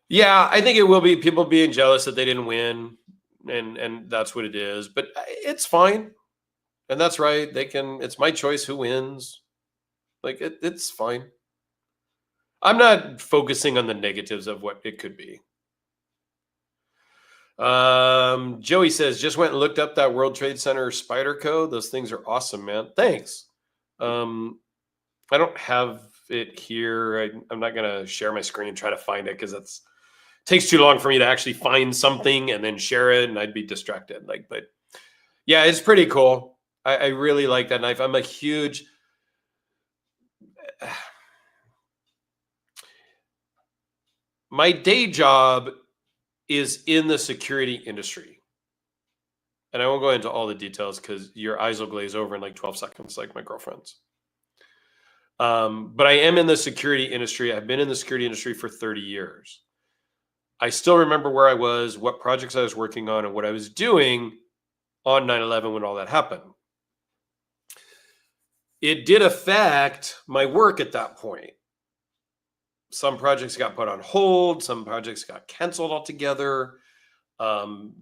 Yeah, I think it will be people being jealous that they didn't win, and that's what it is. But it's fine, and that's right. They can. It's my choice who wins. Like it's fine. I'm not focusing on the negatives of what it could be. Joey says, just went and looked up that World Trade Center spider code. Those things are awesome, man. Thanks. I don't have it here. I'm not going to share my screen and try to find it because it takes too long for me to actually find something and then share it, and I'd be distracted. But yeah, it's pretty cool. I really like that knife. I'm a huge my day job is in the security industry. And I won't go into all the details because your eyes will glaze over in like 12 seconds, like my girlfriend's. But I am in the security industry. I've been in the security industry for 30 years. I still remember where I was, what projects I was working on, and what I was doing on 9/11 when all that happened. It did affect my work at that point. Some projects got put on hold. Some projects got canceled altogether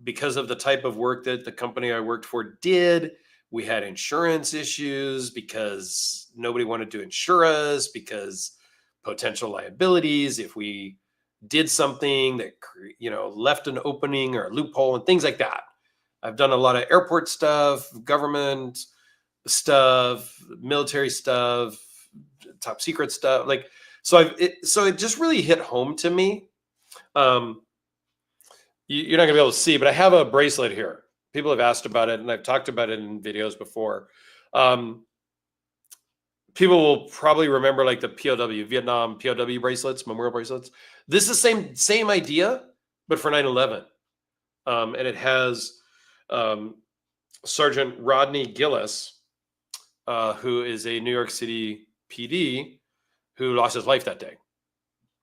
because of the type of work that the company I worked for did. We had insurance issues because nobody wanted to insure us because potential liabilities if we did something that left an opening or a loophole and things like that. I've done a lot of airport stuff, government stuff, military stuff, top secret stuff, like. So it just really hit home to me. You're not going to be able to see, but I have a bracelet here. People have asked about it, and I've talked about it in videos before. People will probably remember like the POW, Vietnam POW bracelets, memorial bracelets. This is the same idea, but for 9/11. And it has Sergeant Rodney Gillis, who is a New York City PD, who lost his life that day.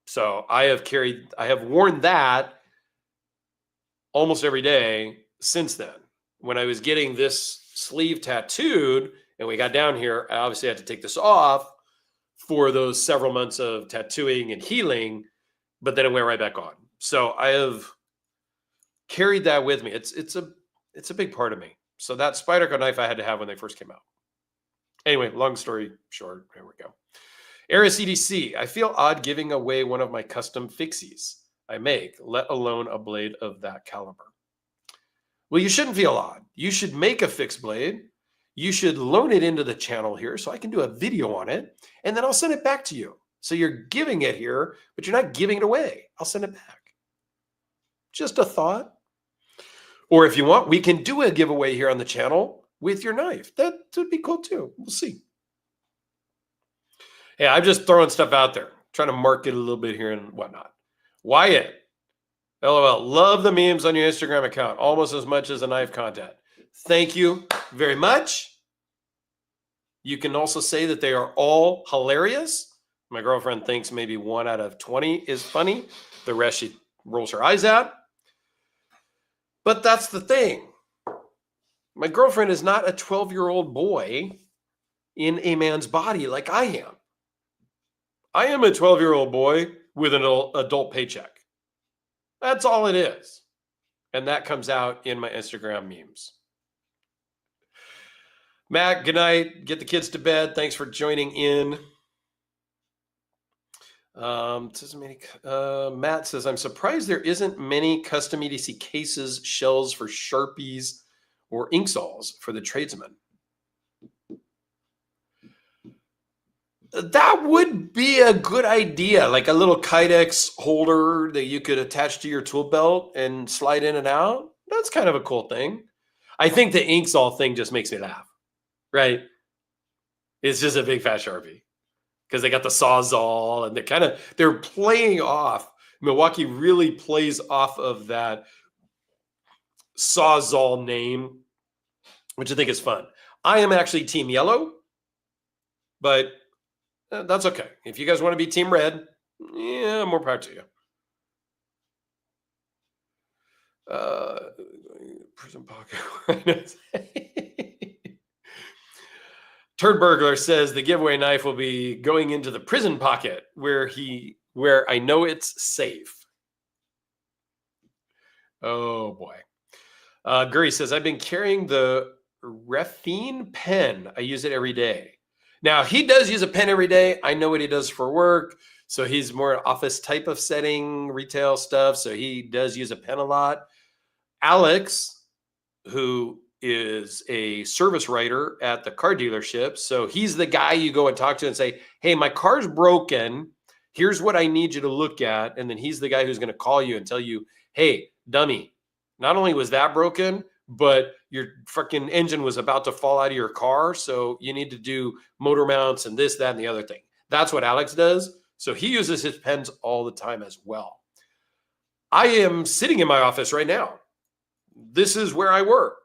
So I have worn that almost every day since then. When I was getting this sleeve tattooed and we got down here, I obviously had to take this off for those several months of tattooing and healing, but then it went right back on. So I have carried that with me. It's a big part of me. So that Spyderco knife I had to have when they first came out. Anyway, long story short, here we go. Aris EDC, I feel odd giving away one of my custom fixies I make, let alone a blade of that caliber. Well, you shouldn't feel odd. You should make a fixed blade. You should loan it into the channel here so I can do a video on it, and then I'll send it back to you. So you're giving it here, but you're not giving it away. I'll send it back. Just a thought. Or if you want, we can do a giveaway here on the channel with your knife. That would be cool too. We'll see. Hey, I'm just throwing stuff out there, trying to market a little bit here and whatnot. Wyatt, LOL, love the memes on your Instagram account almost as much as the knife content. Thank you very much. You can also say that they are all hilarious. My girlfriend thinks maybe 1 out of 20 is funny. The rest she rolls her eyes at. But that's the thing. My girlfriend is not a 12-year-old boy in a man's body like I am. I am a 12-year-old boy with an adult paycheck. That's all it is. And that comes out in my Instagram memes. Matt, good night. Get the kids to bed. Thanks for joining in. Matt says, I'm surprised there isn't many custom EDC cases, shells for Sharpies, or Inksaws for the tradesman. That would be a good idea, like a little Kydex holder that you could attach to your tool belt and slide in and out. That's kind of a cool thing. I think the Inksaw thing just makes me laugh, right? It's just a big fat Sharpie because they got the Sawzall and they're playing off. Milwaukee really plays off of that Sawzall name, which I think is fun. I am actually Team Yellow, but that's okay. If you guys want to be Team Red, yeah, more power to you. Prison pocket. Turd Burglar says the giveaway knife will be going into the prison pocket where I know it's safe. Oh boy. Guri says, I've been carrying the Refine pen. I use it every day. Now, he does use a pen every day. I know what he does for work. So he's more office type of setting, retail stuff. So he does use a pen a lot. Alex, who is a service writer at the car dealership. So he's the guy you go and talk to and say, hey, my car's broken. Here's what I need you to look at. And then he's the guy who's going to call you and tell you, hey, dummy, not only was that broken, but your freaking engine was about to fall out of your car. So you need to do motor mounts and this, that, and the other thing. That's what Alex does. So he uses his pens all the time as well. I am sitting in my office right now. This is where I work.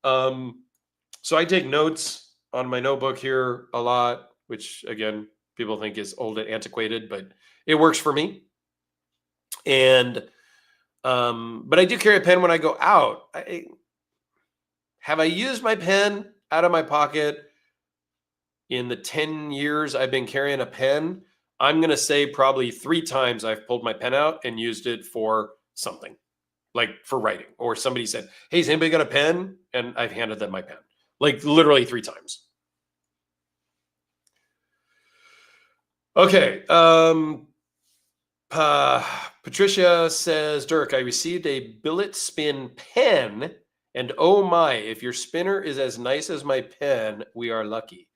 So I take notes on my notebook here a lot, which again, people think is old and antiquated, but it works for me. And, but I do carry a pen when I go out. Have I used my pen out of my pocket in the 10 years I've been carrying a pen? I'm going to say probably 3 times I've pulled my pen out and used it for something, like for writing. Or somebody said, hey, has anybody got a pen? And I've handed them my pen, like literally 3 times. Okay. Patricia says, Dirk, I received a billet spin pen. And oh my, if your spinner is as nice as my pen, we are lucky.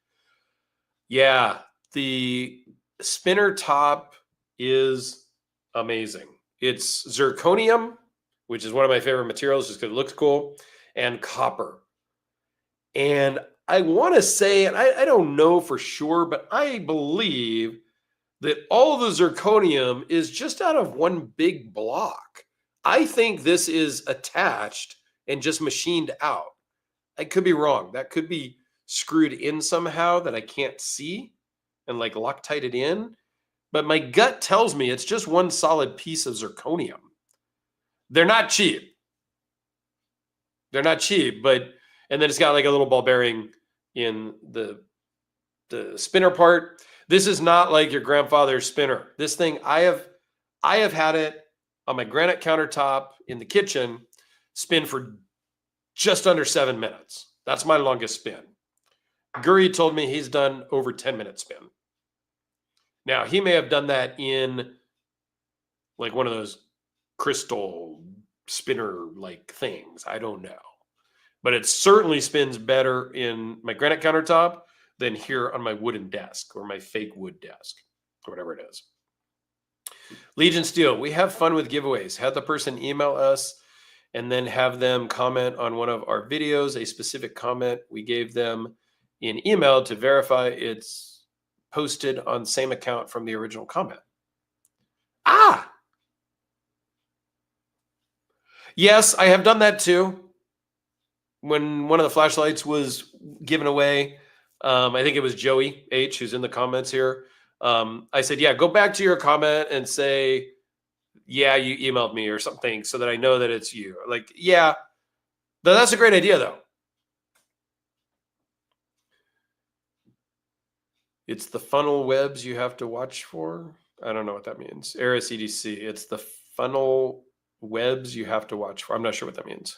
Yeah, the spinner top is amazing. It's zirconium, which is one of my favorite materials just because it looks cool, and copper. And I want to say, and I don't know for sure, but I believe that all the zirconium is just out of one big block. I think this is attached and just machined out. I could be wrong. That could be screwed in somehow that I can't see and like Loctited in. But my gut tells me it's just one solid piece of zirconium. They're not cheap. They're not cheap, and then it's got like a little ball bearing in the spinner part. This is not like your grandfather's spinner. This thing, I have had it on my granite countertop in the kitchen spin for just under 7 minutes. That's my longest spin. Guri told me he's done over 10-minute spin. Now, he may have done that in like one of those crystal spinner like things. I don't know. But it certainly spins better in my granite countertop than here on my wooden desk or my fake wood desk or whatever it is. Legion Steel, we have fun with giveaways. Have the person email us and then have them comment on one of our videos, a specific comment we gave them in email to verify it's posted on same account from the original comment. Yes, I have done that too. When one of the flashlights was given away, I think it was Joey H, who's in the comments here. I said, yeah, go back to your comment and say, yeah, you emailed me or something so that I know that it's you. Like, yeah, that's a great idea though. It's the funnel webs you have to watch for. I don't know what that means. Eris EDC. It's the funnel webs you have to watch for. I'm not sure what that means.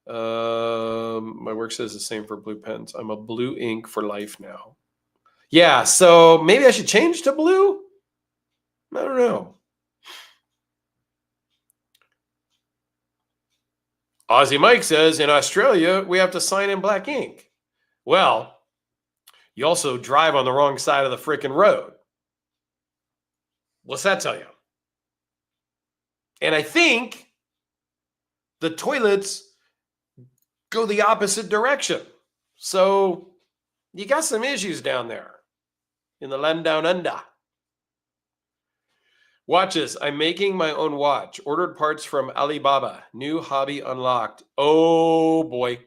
My work says the same for blue pens. I'm a blue ink for life now. Yeah, so maybe I should change to blue? I don't know. Aussie Mike says, in Australia, we have to sign in black ink. Well, you also drive on the wrong side of the freaking road. What's that tell you? And I think the toilets go the opposite direction. So you got some issues down there in the land down under. Watches. I'm making my own watch. Ordered parts from Alibaba. New hobby unlocked. Oh boy.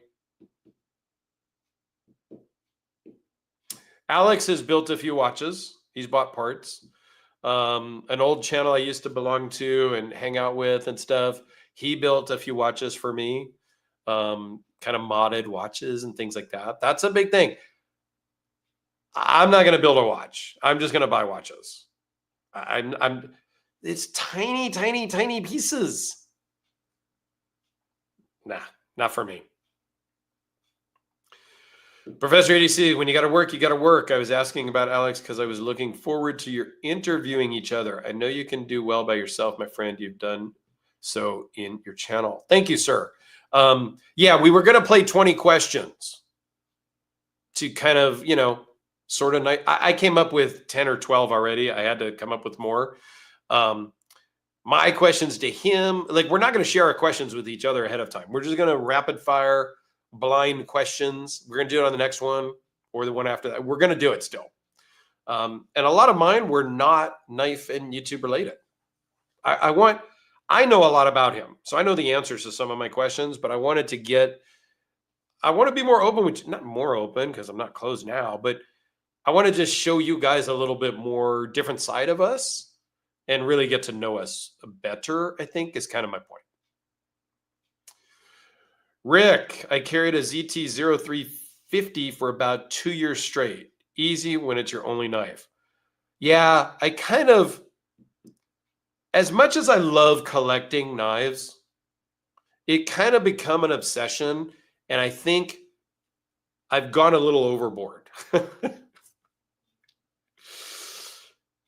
Alex has built a few watches. He's bought parts. An old channel I used to belong to and hang out with and stuff. He built a few watches for me. Kind of modded watches and things like that. That's a big thing. I'm not going to build a watch. I'm just going to buy watches. It's tiny, tiny, tiny pieces. Nah, not for me. Professor EDC, when you got to work, you got to work. I was asking about Alex because I was looking forward to your interviewing each other. I know you can do well by yourself, my friend. You've done so in your channel. Thank you, sir. Yeah, we were going to play 20 questions to kind of, sort of. I came up with 10 or 12 already. I had to come up with more. My questions to him, like, we're not going to share our questions with each other ahead of time. We're just going to rapid fire blind questions. We're going to do it on the next one or the one after that. We're going to do it still. And a lot of mine were not knife and YouTube related. I know a lot about him, so I know the answers to some of my questions, but I want to be more open with you. Not more open because I'm not closed now, but I want to just show you guys a little bit more different side of us and really get to know us better, I think is kind of my point. Rick, I carried a ZT-0350 for about 2 years straight. Easy when it's your only knife. Yeah, I kind of, as much as I love collecting knives, it kind of become an obsession. And I think I've gone a little overboard.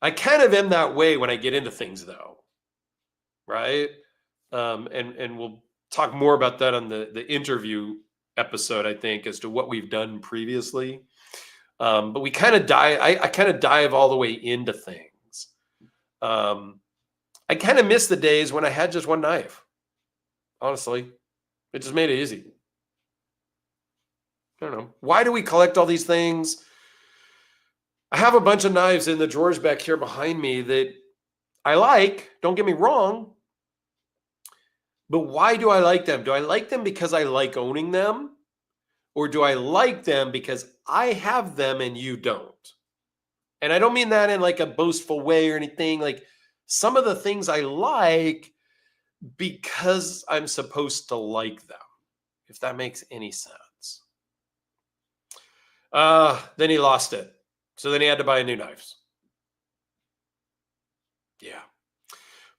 I kind of am that way when I get into things though. Right? And we'll talk more about that on the interview episode, I think, as to what we've done previously. But we kind of dive, I kind of dive all the way into things. I kind of miss the days when I had just one knife. Honestly, it just made it easy. I don't know. Why do we collect all these things? I have a bunch of knives in the drawers back here behind me that I like. Don't get me wrong. But why do I like them? Do I like them because I like owning them? Or do I like them because I have them and you don't? And I don't mean that in like a boastful way or anything. Like, some of the things I like, because I'm supposed to like them, if that makes any sense. Then he lost it. So then he had to buy new knives. Yeah.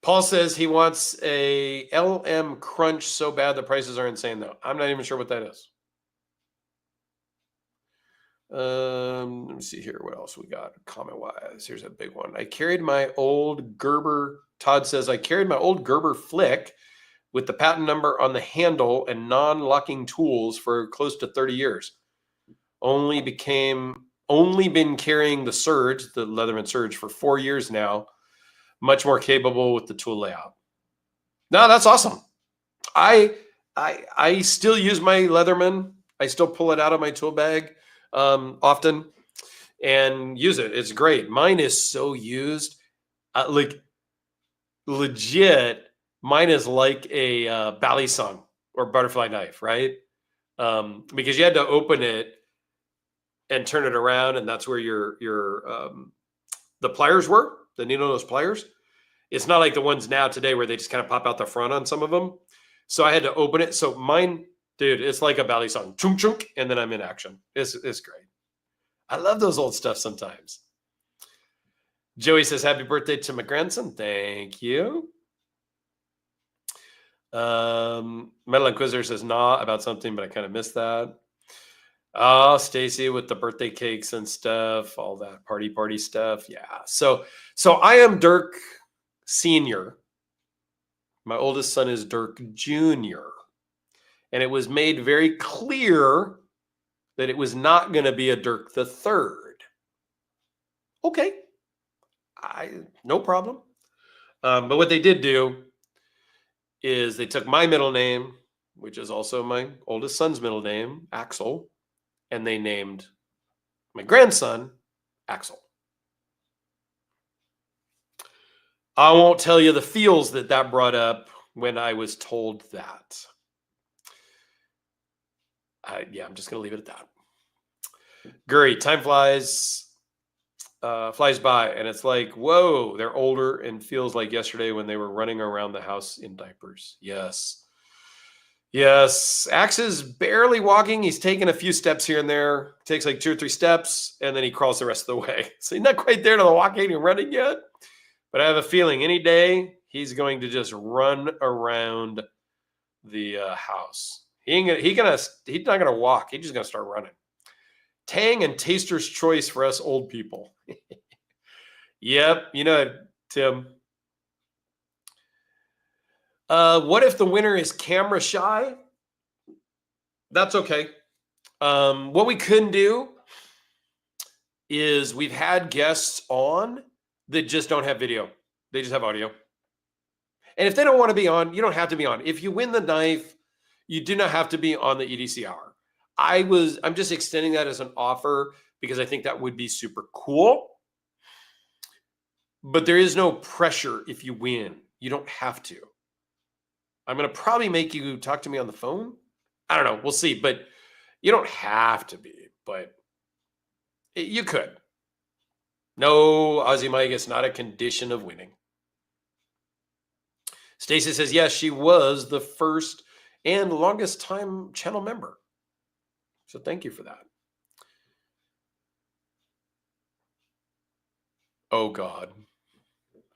Paul says he wants a LM Crunch so bad the prices are insane, though. I'm not even sure what that is. Let me see here. What else we got comment-wise? Here's a big one. I carried my old Gerber. Todd says, I carried my old Gerber Flick with the patent number on the handle and non-locking tools for close to 30 years. Only been carrying the Surge, the Leatherman Surge, for 4 years now. Much more capable with the tool layout. No, that's awesome. I still use my Leatherman. I still pull it out of my tool bag often and use it. It's great. Mine is so used, like legit. Mine is like a balisong or butterfly knife, right? Because you had to open it and turn it around, and that's where your the pliers were, the needle nose pliers. It's not like the ones now today where they just kind of pop out the front on some of them. So I had to open it. So mine, dude, it's like a balisong, chunk chunk, and then I'm in action. It's great. I love those old stuff sometimes. Joey says, happy birthday to my grandson. Thank you. Metal Inquisitor says, nah, about something, but I kind of missed that. Oh, Stacy with the birthday cakes and stuff, all that party stuff. Yeah. So I am Dirk Sr. My oldest son is Dirk Jr. And it was made very clear that it was not going to be a Dirk the Third. Okay. No problem. But what they did do is they took my middle name, which is also my oldest son's middle name, Axel, and they named my grandson Axel. I won't tell you the feels that brought up when I was told that. I'm just going to leave it at that. Guri, time flies by, and it's like, whoa, they're older and feels like yesterday when they were running around the house in diapers. Yes. Axe is barely walking. He's taking a few steps here and there. Takes like 2 or 3 steps, and then he crawls the rest of the way. So he's not quite there to the walking and running yet. But I have a feeling any day he's going to just run around the house. He's not gonna walk. He's just gonna start running. Tang and Taster's Choice for us old people. Yep, you know it, Tim. What if the winner is camera shy? That's okay. What we couldn't do is we've had guests on that just don't have video. They just have audio. And if they don't want to be on, you don't have to be on. If you win the knife, you do not have to be on the EDC hour. I'm just extending that as an offer because I think that would be super cool. But there is no pressure if you win. You don't have to. I'm going to probably make you talk to me on the phone. I don't know. We'll see. But you don't have to be. But you could. No, Aussie Mike, it's not a condition of winning. Stacy says, yes, she was the first and longest time channel member. So thank you for that. Oh, God.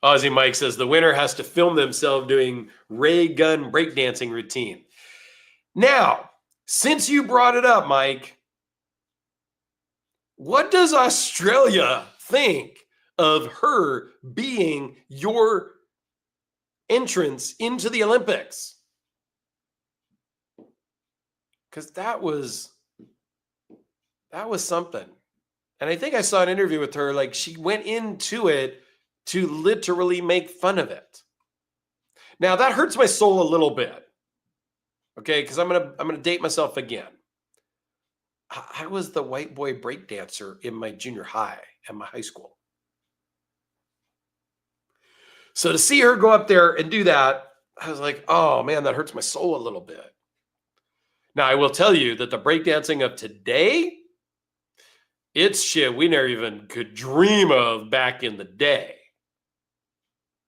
Aussie Mike says the winner has to film themselves doing ray gun breakdancing routine. Now, since you brought it up, Mike, what does Australia think of her being your entrance into the Olympics? Because that was something. And I think I saw an interview with her, like she went into it to literally make fun of it. Now that hurts my soul a little bit. Okay, because I'm gonna date myself again. I was the white boy breakdancer in my junior high and my high school. So to see her go up there and do that, I was like, oh man, that hurts my soul a little bit. Now I will tell you that the breakdancing of today, it's shit we never even could dream of back in the day.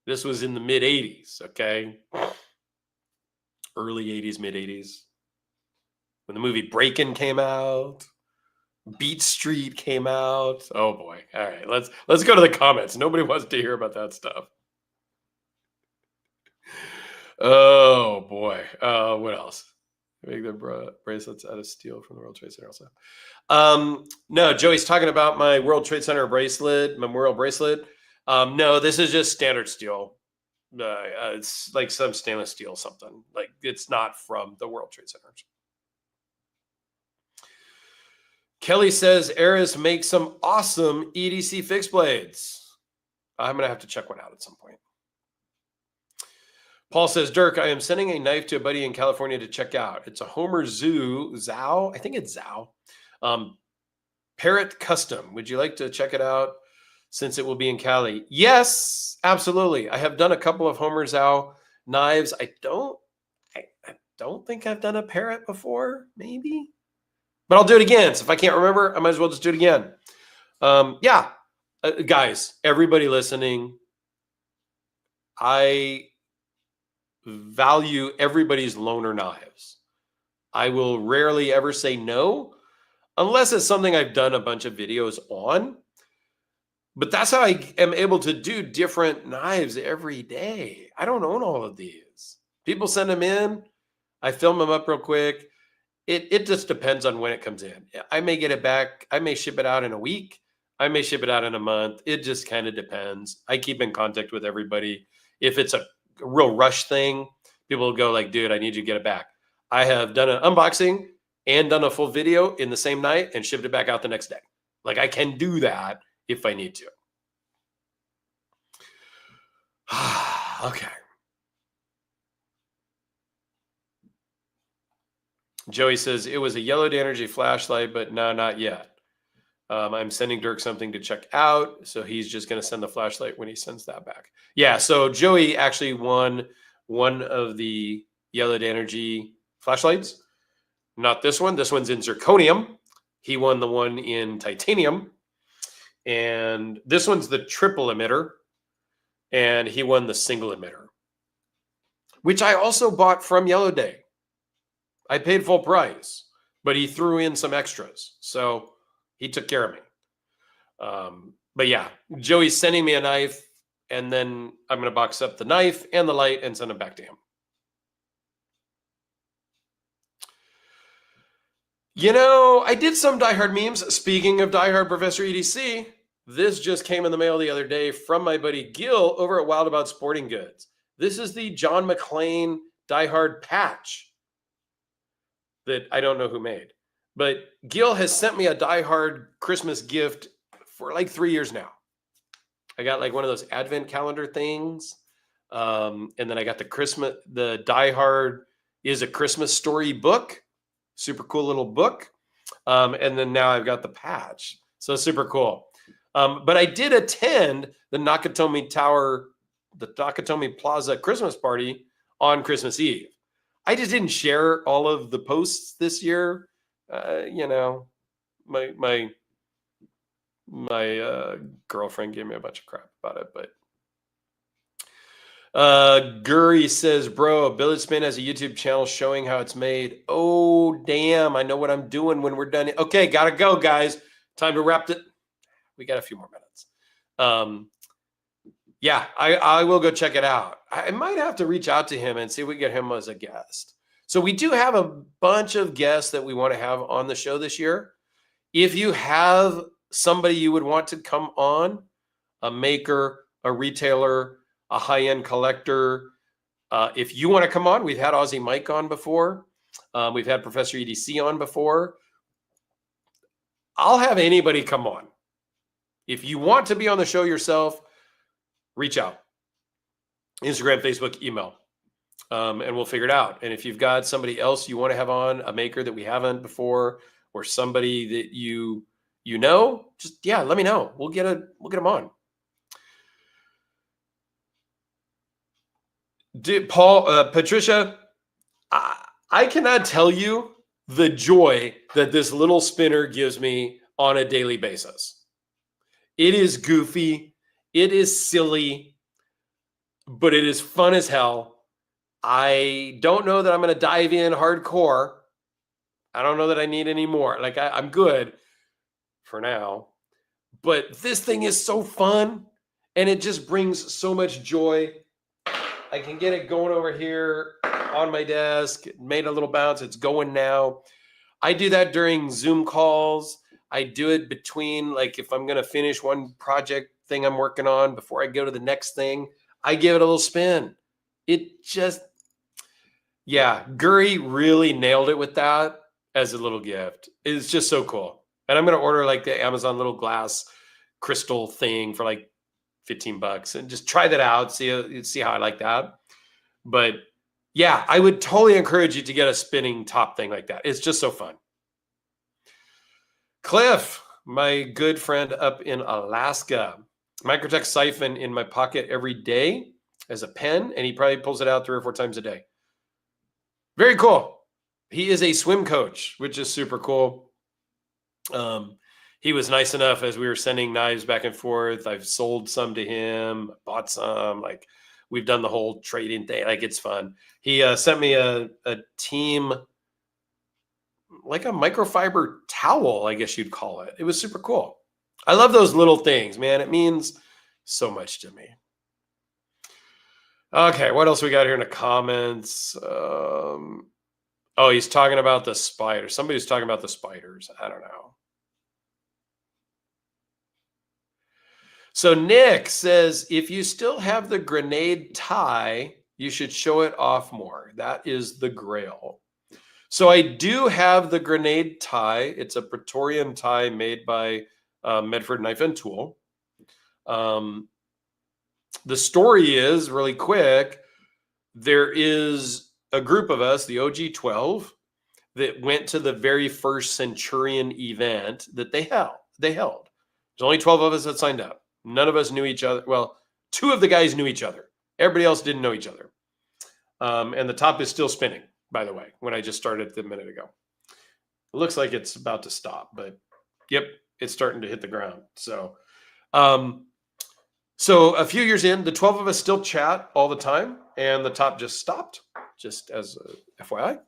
This was in the mid 80s, okay? early 80s, mid 80s. When the movie Breakin' came out, Beat Street came out. Oh boy. All right, let's go to the comments. Nobody wants to hear about that stuff. Oh boy. What else? Make the bracelets out of steel from the World Trade Center also. No, Joey's talking about my World Trade Center bracelet, memorial bracelet. No, this is just standard steel. It's like some stainless steel something. Like it's not from the World Trade Center. Kelly says Eris makes some awesome EDC fixed blades. I'm gonna have to check one out at some point. Paul says, Dirk, I am sending a knife to a buddy in California to check out. It's a Homer Zhao. I think it's Zhao. Parrot Custom. Would you like to check it out since it will be in Cali? Yes, absolutely. I have done a couple of Homer Zhao knives. I don't think I've done a Parrot before, maybe. But I'll do it again. So if I can't remember, I might as well just do it again. Guys, everybody listening, I value everybody's loaner knives. I will rarely ever say no, unless it's something I've done a bunch of videos on. But that's how I am able to do different knives every day. I don't own all of these. People send them in. I film them up real quick. It just depends on when it comes in. I may get it back. I may ship it out in a week. I may ship it out in a month. It just kind of depends. I keep in contact with everybody. If it's a real rush thing, people will go like, dude, I need you to get it back. I have done an unboxing and done a full video in the same night and shipped it back out the next day. Like I can do that if I need to. Okay. Joey says it was a yellow to energy flashlight, but no, not yet. I'm sending Dirk something to check out. So he's just going to send the flashlight when he sends that back. Yeah. So Joey actually won one of the yellow to energy flashlights. Not this one. This one's in zirconium. He won the one in titanium. And this one's the triple emitter. And he won the single emitter, which I also bought from Yellow Day. I paid full price, but he threw in some extras. So he took care of me. But yeah, Joey's sending me a knife, and then I'm going to box up the knife and the light and send it back to him. You know, I did some Die Hard memes. Speaking of Die Hard Professor EDC, this just came in the mail the other day from my buddy Gil over at Wild About Sporting Goods. This is the John McClane Die Hard patch that I don't know who made. But Gil has sent me a Die Hard Christmas gift for like 3 years now. I got like one of those advent calendar things. And then I got the Die Hard is a Christmas story book. Super cool little book. And then now I've got the patch. So super cool. But I did attend the Nakatomi Plaza Christmas party on Christmas Eve. I just didn't share all of the posts this year. You know, my girlfriend gave me a bunch of crap about it, but Guri says, bro, Billet Spin has a YouTube channel showing how it's made. Oh, damn. I know what I'm doing when we're done. Okay, gotta go, guys. Time to wrap it. We got a few more minutes. Yeah, I will go check it out. I might have to reach out to him and see if we can get him as a guest. So we do have a bunch of guests that we want to have on the show this year. If you have somebody you would want to come on, a maker, a retailer, a high-end collector, if you want to come on, we've had Aussie Mike on before. We've had Professor EDC on before. I'll have anybody come on. If you want to be on the show yourself, reach out. Instagram, Facebook, email. And we'll figure it out. And if you've got somebody else you want to have on, a maker that we haven't before, or somebody that you know, just let me know. We'll get them on. Patricia, I cannot tell you the joy that this little spinner gives me on a daily basis. It is goofy. It is silly, but it is fun as hell. I don't know that I'm going to dive in hardcore. I don't know that I need any more. Like I'm good for now, but this thing is so fun and it just brings so much joy. I can get it going over here on my desk. It made a little bounce. It's going now. I do that during Zoom calls. I do it between, like, if I'm going to finish one project thing I'm working on before I go to the next thing, I give it a little spin. It just, yeah, Guri really nailed it with that as a little gift. It's just so cool. And I'm going to order like the Amazon little glass crystal thing for like $15 and just try that out. See how I like that. But yeah, I would totally encourage you to get a spinning top thing like that. It's just so fun. Cliff, my good friend up in Alaska, Microtech siphon in my pocket every day as a pen, and he probably pulls it out 3 or 4 times a day. Very cool. He is a swim coach, which is super cool. He was nice enough as we were sending knives back and forth. I've sold some to him, bought some. Like, we've done the whole trading thing. Like, it's fun. He sent me a team, like a microfiber towel, I guess you'd call it. It was super cool. I love those little things, man. It means so much to me. Okay, what else we got here in the comments? Oh, he's talking about the spiders. Somebody's talking about the spiders. I don't know. So Nick says, if you still have the grenade tie, you should show it off more. That is the grail. So I do have the grenade tie. It's a Praetorian tie made by Medford Knife and Tool. The story is, really quick, there is a group of us, the OG 12, that went to the very first Centurion event that they held. There's only 12 of us that signed up. None of us knew each other. Well, 2 of the guys knew each other. Everybody else didn't know each other. And the top is still spinning, by the way, when I just started a minute ago. It looks like it's about to stop, but yep, it's starting to hit the ground. So a few years in, the 12 of us still chat all the time, and the top just stopped, just as a FYI.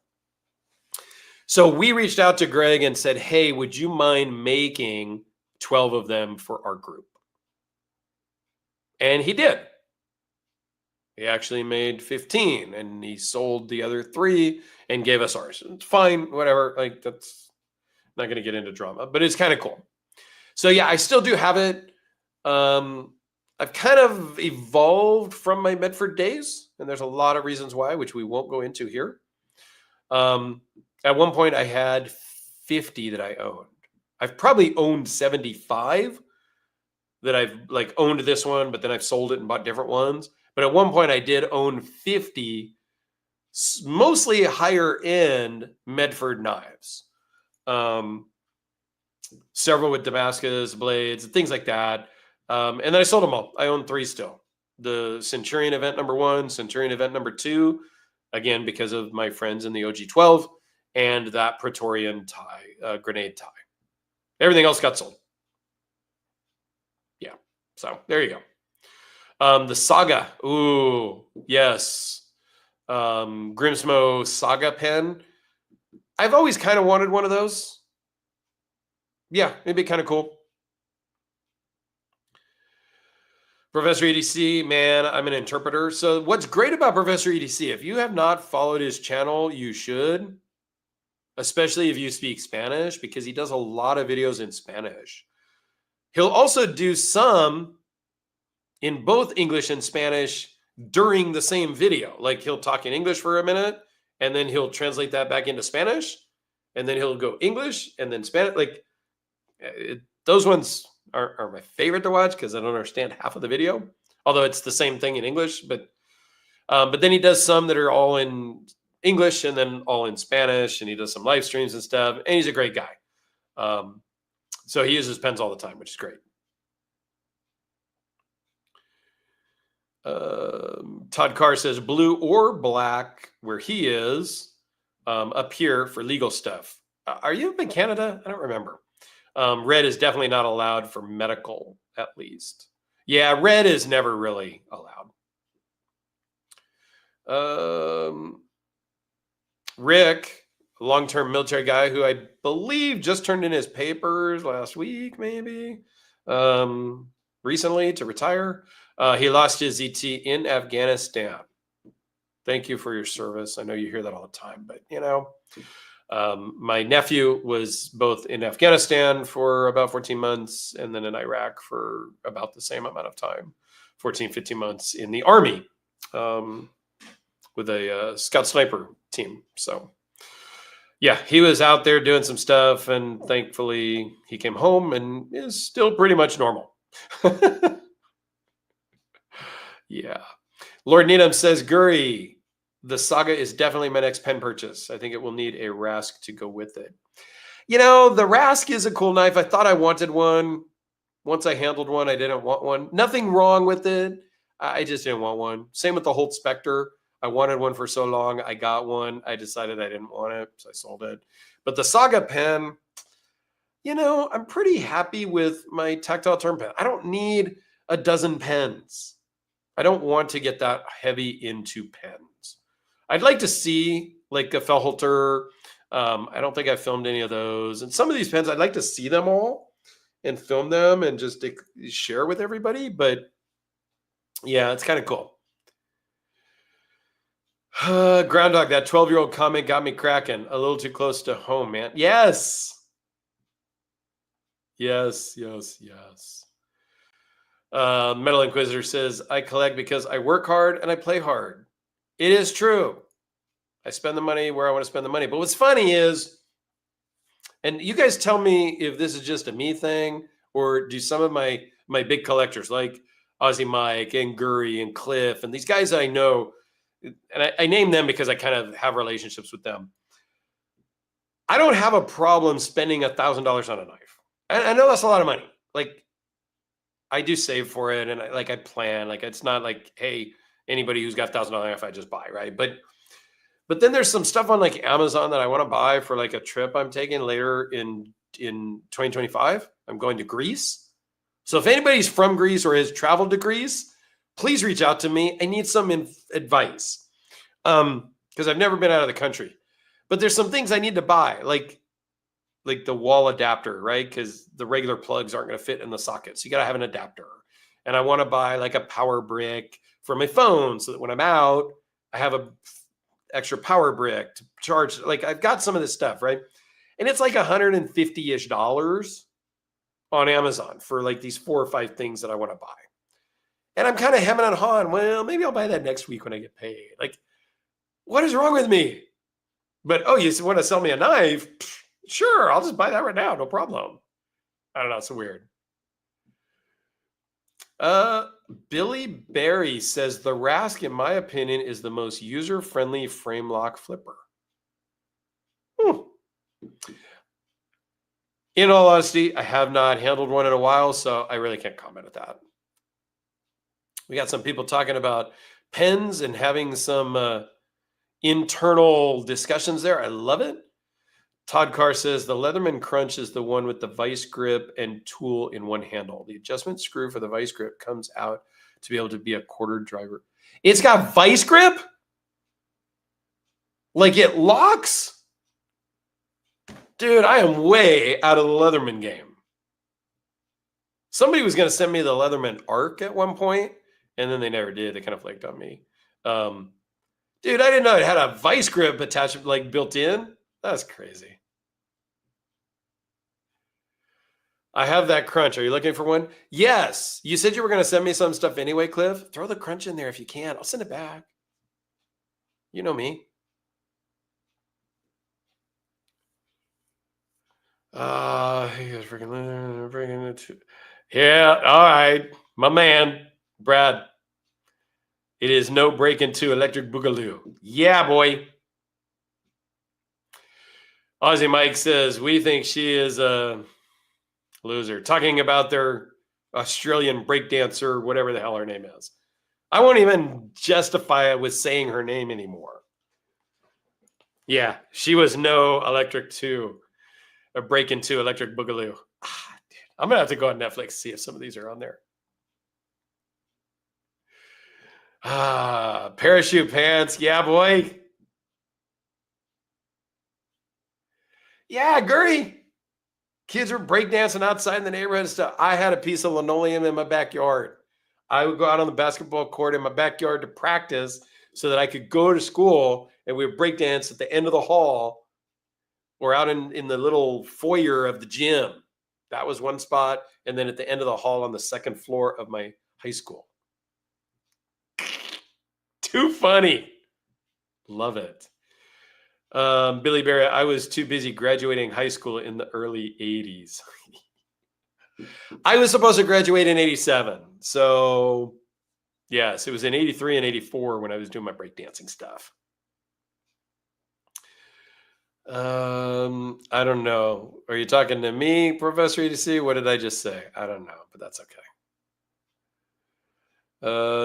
So we reached out to Greg and said, hey, would you mind making 12 of them for our group? And he did. He actually made 15, and he sold the other 3 and gave us ours. It's fine, whatever. Like, that's not going to get into drama, but it's kind of cool. So yeah, I still do have it. I've kind of evolved from my Medford days, and there's a lot of reasons why, which we won't go into here. At one point, I had 50 that I owned. I've probably owned 75 that I've like owned this one, but then I've sold it and bought different ones. But at one point I did own 50, mostly higher end Medford knives. Several with Damascus blades, things like that. And then I sold them all. I own 3 still. The Centurion event number 1, Centurion event number 2, again, because of my friends in the OG 12, and that Praetorian tie, grenade tie. Everything else got sold. Yeah. So there you go. The Saga. Ooh, yes. Grimsmo Saga pen. I've always kind of wanted one of those. Yeah, it'd be kind of cool. Professor EDC, man, I'm an interpreter. So what's great about Professor EDC, if you have not followed his channel, you should, especially if you speak Spanish, because he does a lot of videos in Spanish. He'll also do some in both English and Spanish during the same video. Like, he'll talk in English for a minute, and then he'll translate that back into Spanish, and then he'll go English and then Spanish. Like, those ones are my favorite to watch because I don't understand half of the video, although it's the same thing in English. But then he does some that are all in English and then all in Spanish, and he does some live streams and stuff, and he's a great guy. So he uses pens all the time, which is great. Todd Carr says blue or black where he is, up here for legal stuff. Are you up in Canada? I don't remember. Red is definitely not allowed for medical, at least. Yeah, red is never really allowed. Rick, a long-term military guy who I believe just turned in his papers last week, maybe recently to retire. He lost his ET in Afghanistan. Thank you for your service. I know you hear that all the time, but my nephew was both in Afghanistan for about 14 months and then in Iraq for about the same amount of time, 14, 15 months in the Army with a scout sniper team. So, yeah, he was out there doing some stuff, and thankfully he came home and is still pretty much normal. Yeah. Lord Needham says, Guri, the Saga is definitely my next pen purchase. I think it will need a Rask to go with it. The Rask is a cool knife. I thought I wanted one. Once I handled one, I didn't want one. Nothing wrong with it. I just didn't want one. Same with the Holt Spectre. I wanted one for so long. I got one. I decided I didn't want it, so I sold it. But the Saga pen, I'm pretty happy with my tactile turn pen. I don't need a dozen pens. I don't want to get that heavy into pens. I'd like to see like a Fellholter. I don't think I filmed any of those. And some of these pens, I'd like to see them all and film them and just share with everybody. But yeah, it's kind of cool. Groundhog, that 12-year-old comment got me cracking. A little too close to home, man. Yes. Yes. Metal Inquisitor says, I collect because I work hard and I play hard. It is true. I spend the money where I want to spend the money. But what's funny is, and you guys tell me if this is just a me thing, or do some of my big collectors like Ozzy Mike and Guri and Cliff and these guys I know, and I name them because I kind of have relationships with them. I don't have a problem spending $1,000 on a knife. I know that's a lot of money. Like, I do save for it, and I plan. Like, it's not like, hey, anybody who's got $1,000 knife, I just buy, right? But then there's some stuff on like Amazon that I want to buy for like a trip I'm taking later in 2025. I'm going to Greece. So if anybody's from Greece or has traveled to Greece, please reach out to me. I need some advice because I've never been out of the country. But there's some things I need to buy, like the wall adapter, right? Because the regular plugs aren't going to fit in the socket. So you got to have an adapter. And I want to buy like a power brick for my phone so that when I'm out, I have a extra power brick to charge. Like, I've got some of this stuff, right? And it's like $150-ish on Amazon for like these 4 or 5 things that I want to buy. And I'm kind of hemming and hawing. Well, maybe I'll buy that next week when I get paid. Like, what is wrong with me? But, oh, you want to sell me a knife? Sure, I'll just buy that right now. No problem. I don't know. It's so weird. Billy Barry says the Rask, in my opinion, is the most user-friendly frame lock flipper. In all honesty, I have not handled one in a while, so I really can't comment on that. We got some people talking about pens and having some internal discussions there. I love it. Todd Carr says the Leatherman Crunch is the one with the vice grip and tool in one handle. The adjustment screw for the vice grip comes out to be able to be a quarter driver. It's got vice grip? Like it locks? Dude, I am way out of the Leatherman game. Somebody was going to send me the Leatherman Arc at one point, and then they never did. They kind of flaked on me. Dude, I didn't know it had a vice grip attachment like built in. That's crazy. I have that Crunch. Are you looking for one? Yes. You said you were going to send me some stuff anyway, Cliff. Throw the Crunch in there if you can. I'll send it back. You know me. Yeah, all right. My man, Brad. It is no break into Electric Boogaloo. Yeah, boy. Ozzy Mike says, we think she is a loser. Talking about their Australian breakdancer, whatever the hell her name is. I won't even justify it with saying her name anymore. Yeah, she was no Electric 2. A break into Electric Boogaloo. Dude, I'm going to have to go on Netflix see if some of these are on there. Parachute pants. Yeah, boy. Yeah, Gertie. Kids were breakdancing outside in the neighborhood and stuff. I had a piece of linoleum in my backyard. I would go out on the basketball court in my backyard to practice so that I could go to school, and we would breakdance at the end of the hall or out in the little foyer of the gym. That was one spot. And then at the end of the hall on the second floor of my high school. Too funny. Love it. Billy Barry, I was too busy graduating high school in the early 80s. I was supposed to graduate in 87. So, yes, it was in 83 and 84 when I was doing my breakdancing stuff. I don't know. Are you talking to me, Professor EDC? What did I just say? I don't know, but that's okay.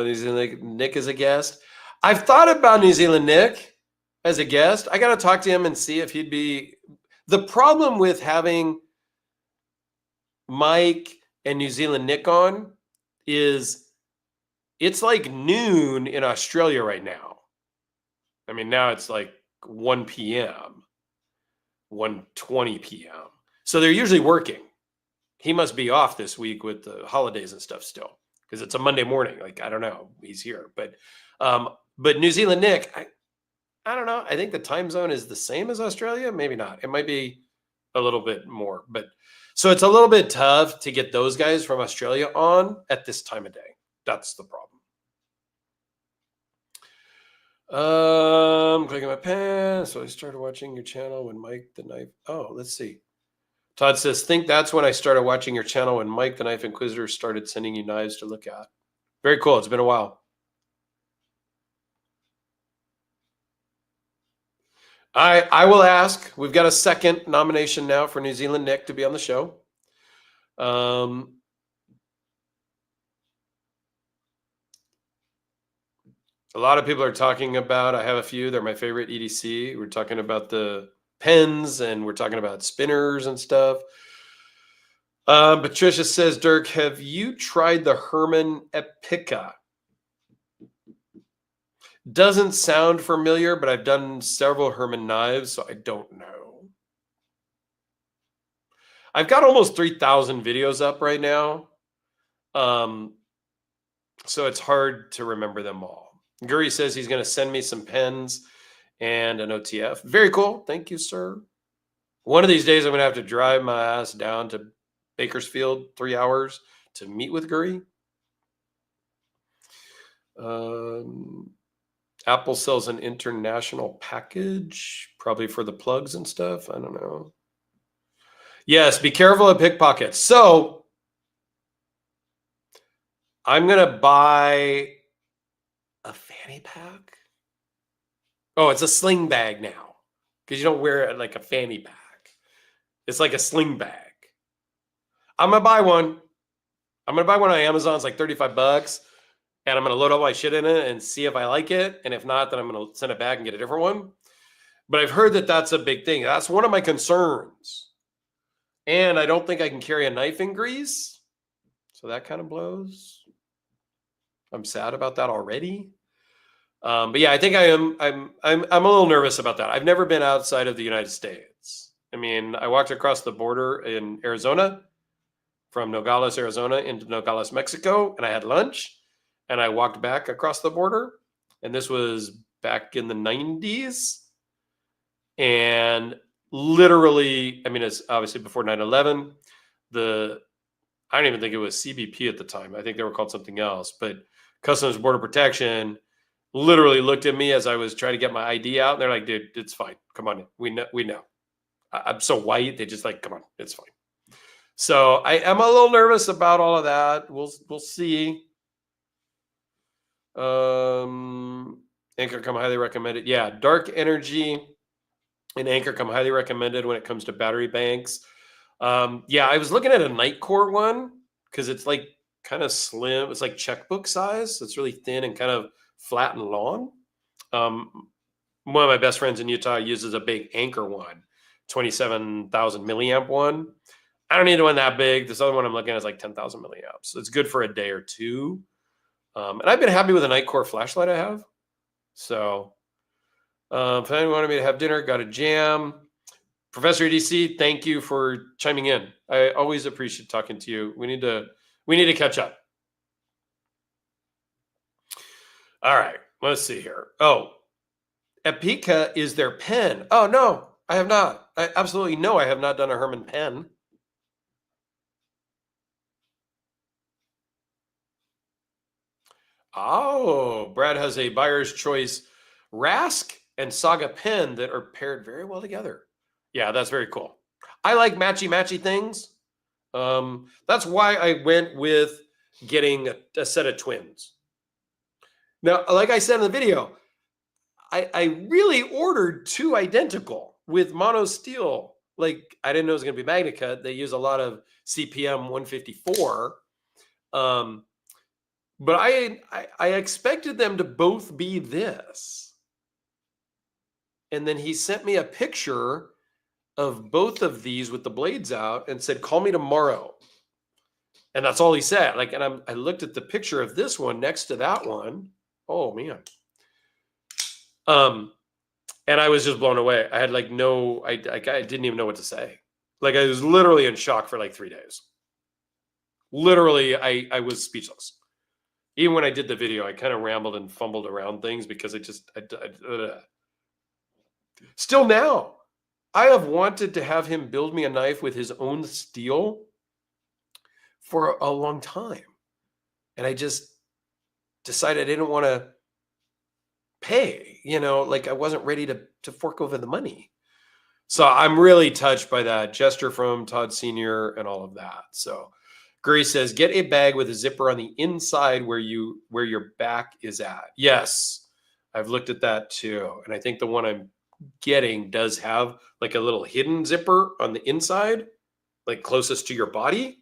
New Zealand Nick is a guest. I've thought about New Zealand Nick as a guest. I got to talk to him and see if he'd be. The problem with having Mike and New Zealand Nick on is it's like noon in Australia right now. I mean, now it's like 1 p.m., 1:20 p.m. So they're usually working. He must be off this week with the holidays and stuff still, because it's a Monday morning. Like, I don't know. He's here. But New Zealand Nick, I don't know. I think the time zone is the same as Australia. Maybe not. It might be a little bit more. But so it's a little bit tough to get those guys from Australia on at this time of day. That's the problem. Clicking my pen. So I started watching your channel when Mike the Knife. Oh, let's see. Todd says, think that's when I started watching your channel when Mike the Knife Inquisitor started sending you knives to look at. Very cool. It's been a while. I will ask. We've got a second nomination now for New Zealand Nick to be on the show. A lot of people are talking about, I have a few, they're my favorite EDC. We're talking about the pens and we're talking about spinners and stuff. Patricia says, Dirk, have you tried the Herman Epica? Doesn't sound familiar, but I've done several Herman knives, so I don't know. I've got almost 3,000 videos up right now. So it's hard to remember them all. Guri says he's going to send me some pens and an OTF. Very cool. Thank you, sir. One of these days, I'm going to have to drive my ass down to Bakersfield 3 hours to meet with Guri. Apple sells an international package, probably for the plugs and stuff. I don't know. Yes, be careful of pickpockets. So I'm going to buy a fanny pack. Oh, it's a sling bag now because you don't wear it like a fanny pack. It's like a sling bag. I'm going to buy one. I'm going to buy one on Amazon. It's like $35. And I'm going to load all my shit in it and see if I like it. And if not, then I'm going to send it back and get a different one. But I've heard that that's a big thing. That's one of my concerns. And I don't think I can carry a knife in grease. So that kind of blows. I'm sad about that already. But yeah, I think I'm a little nervous about that. I've never been outside of the United States. I mean, I walked across the border in Arizona, from Nogales, Arizona into Nogales, Mexico, and I had lunch. And I walked back across the border, and this was back in the 90s. And literally, I mean, it's obviously before 9/11. I don't even think it was CBP at the time. I think they were called something else. But Customs Border Protection literally looked at me as I was trying to get my ID out. And they're like, dude, it's fine. Come on. We know. I'm so white. They just like, come on, it's fine. So I am a little nervous about all of that. We'll see. Anchor come highly recommended. Yeah, Dark Energy and Anchor come highly recommended when it comes to battery banks. Yeah, I was looking at a Nightcore one because it's like kind of slim. It's like checkbook size. So it's really thin and kind of flat and long. One of my best friends in Utah uses a big Anchor one, 27,000 milliamp one. I don't need one that big. This other one I'm looking at is like 10,000 milliamps. So it's good for a day or two. And I've been happy with the night core flashlight I have. So if anyone wanted me to have dinner, got a jam. Professor EDC, thank you for chiming in. I always appreciate talking to you. We need to catch up. All right, let's see here. Oh, Epica is their pen. Oh, no, I have not. I absolutely no, I have not done a Herman pen. Oh, Brad has a buyer's choice Rask and Saga pen that are paired very well together. Yeah, that's very cool. I like matchy things. That's why I went with getting a set of twins. Now, like I said in the video, I really ordered two identical with mono steel. Like, I didn't know it was going to be Magna Cut. They use a lot of CPM 154. But I expected them to both be this. And then he sent me a picture of both of these with the blades out and said, call me tomorrow. And that's all he said. Like, and I looked at the picture of this one next to that one. Oh man. And I was just blown away. I had like I didn't even know what to say. Like, I was literally in shock for like 3 days. Literally, I was speechless. Even when I did the video, I kind of rambled and fumbled around things because Still now, I have wanted to have him build me a knife with his own steel for a long time. And I just decided I didn't want to pay, like I wasn't ready to fork over the money. So I'm really touched by that gesture from Todd Sr. and all of that. So Guri says, get a bag with a zipper on the inside where your back is at. Yes, I've looked at that too. And I think the one I'm getting does have like a little hidden zipper on the inside, like closest to your body.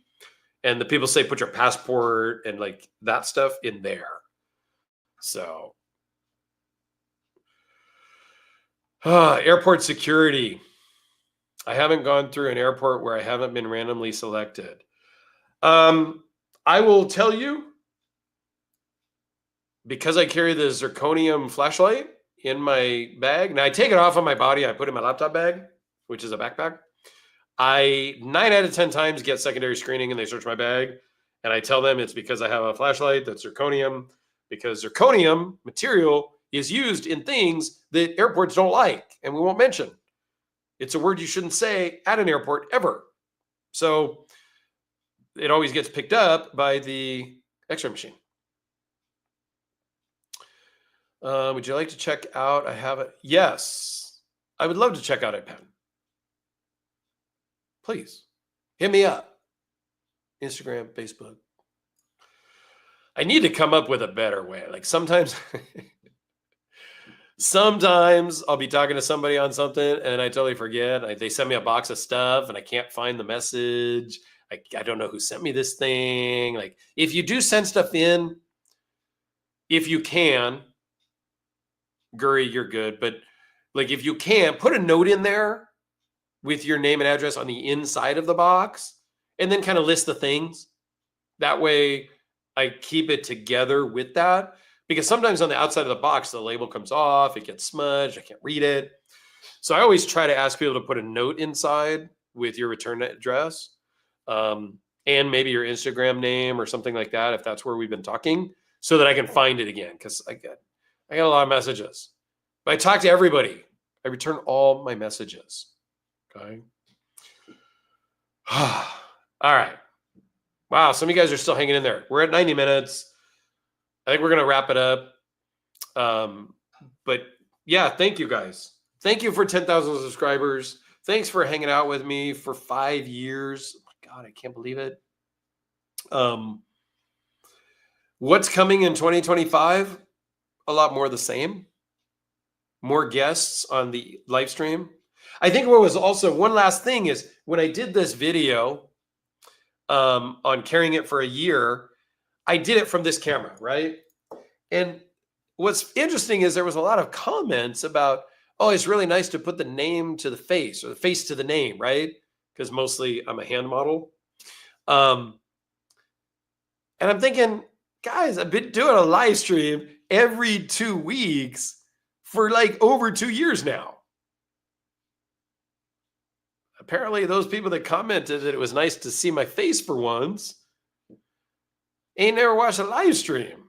And the people say put your passport and like that stuff in there. So airport security. I haven't gone through an airport where I haven't been randomly selected. I will tell you, because I carry the zirconium flashlight in my bag. Now I take it off on my body. I put it in my laptop bag, which is a backpack. I 9 out of 10 times get secondary screening and they search my bag. And I tell them it's because I have a flashlight that's zirconium, because zirconium material is used in things that airports don't like and we won't mention. It's a word you shouldn't say at an airport ever. So it always gets picked up by the X-ray machine. Would you like to check out? I have it. Yes, I would love to check out a pen. Please hit me up. Instagram, Facebook. I need to come up with a better way. Like sometimes I'll be talking to somebody on something and I totally forget. They send me a box of stuff and I can't find the message. I don't know who sent me this thing. Like, if you do send stuff in, if you can, Guri, you're good. But like, if you can, put a note in there with your name and address on the inside of the box and then kind of list the things. That way I keep it together with that. Because sometimes on the outside of the box, the label comes off, it gets smudged, I can't read it. So I always try to ask people to put a note inside with your return address. And maybe your Instagram name or something like that, if that's where we've been talking, so that I can find it again. Because I got a lot of messages. But I talk to everybody. I return all my messages. Okay. All right. Wow, some of you guys are still hanging in there. We're at 90 minutes. I think we're going to wrap it up. But yeah, thank you guys. Thank you for 10,000 subscribers. Thanks for hanging out with me for 5 years. God, I can't believe it. What's coming in 2025? A lot more of the same. More guests on the live stream. I think what was also one last thing is when I did this video on carrying it for a year, I did it from this camera, right? And what's interesting is there was a lot of comments about, oh, it's really nice to put the name to the face or the face to the name, right? Because mostly I'm a hand model. And I'm thinking, Guys, I've been doing a live stream every 2 weeks for like over 2 years now. Apparently, those people that commented that it was nice to see my face for once ain't never watched a live stream.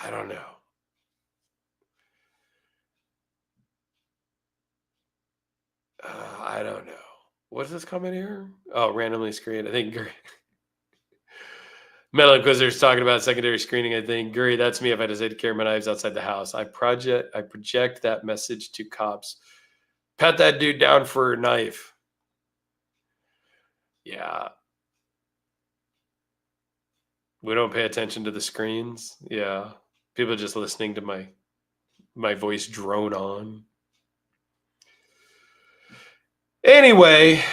I don't know. I don't know. What's this comment here? Oh, randomly screened. I think Metal Inquisitor's talking about secondary screening. I think Guri, that's me if I decide to carry my knives outside the house. I project that message to cops. Pat that dude down for a knife. Yeah. We don't pay attention to the screens. Yeah. People are just listening to my voice drone on. Anyway,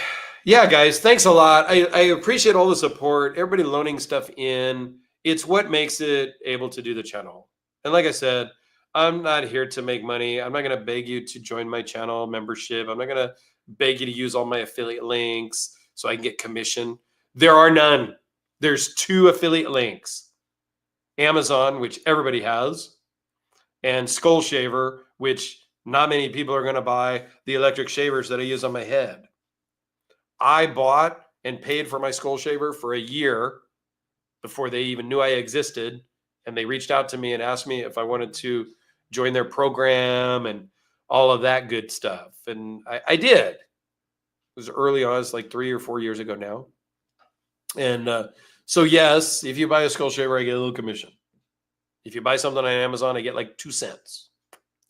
yeah, guys, thanks a lot. I appreciate all the support, everybody loaning stuff in. It's what makes it able to do the channel. And like I said, I'm not here to make money. I'm not going to beg you to join my channel membership. I'm not going to beg you to use all my affiliate links so I can get commission. There are none. There's 2 affiliate links. Amazon, which everybody has, and Skull Shaver, which not many people are going to buy the electric shavers that I use on my head. I bought and paid for my Skull Shaver for a year before they even knew I existed. And they reached out to me and asked me if I wanted to join their program and all of that good stuff. And I did. It was early on. It's like 3 or 4 years ago now. And so, yes, if you buy a Skull Shaver, I get a little commission. If you buy something on Amazon, I get like 2 cents,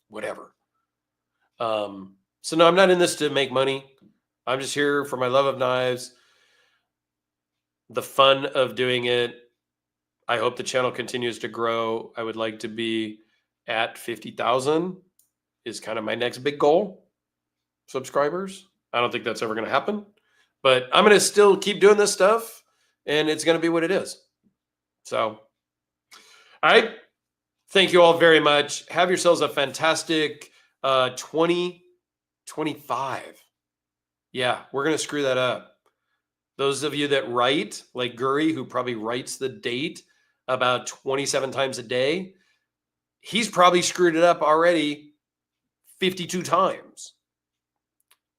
whatever. So no, I'm not in this to make money. I'm just here for my love of knives, the fun of doing it. I hope the channel continues to grow. I would like to be at 50,000 is kind of my next big goal. Subscribers. I don't think that's ever going to happen, but I'm going to still keep doing this stuff and it's going to be what it is. So, all right. Thank you all very much. Have yourselves a fantastic 2025. Yeah, we're going to screw that up. Those of you that write, like Guri, who probably writes the date about 27 times a day, he's probably screwed it up already 52 times.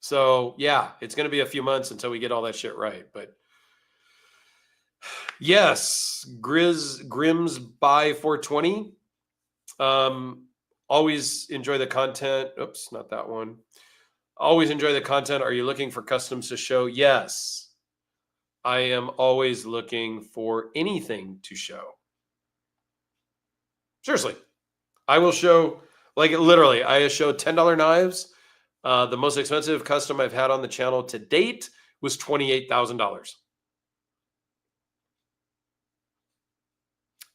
So, yeah, it's going to be a few months until we get all that shit right. But yes, Grimm's by 420. Always enjoy the content. Oops, not that one. Always enjoy the content. Are you looking for customs to show? Yes. I am always looking for anything to show. Seriously. I will show, like literally, I show $10 knives. The most expensive custom I've had on the channel to date was $28,000.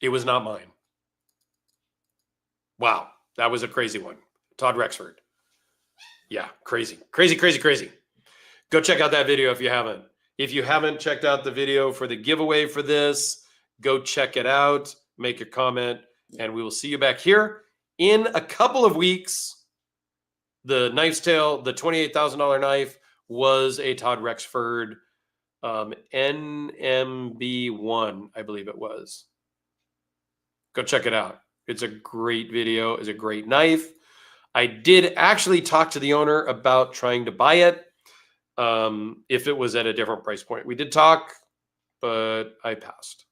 It was not mine. Wow. That was a crazy one. Todd Rexford. Yeah, crazy. Go check out that video if you haven't. If you haven't checked out the video for the giveaway for this, go check it out, make your comment, and we will see you back here in a couple of weeks. The knife's tale, the $28,000 knife was a Todd Rexford NMB1, I believe it was. Go check it out. It's a great video. It's a great knife. I did actually talk to the owner about trying to buy it if it was at a different price point. We did talk, but I passed.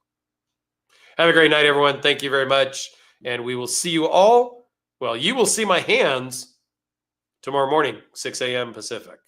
Have a great night, everyone. Thank you very much. And we will see you all. Well, you will see my hands tomorrow morning, 6 a.m. Pacific.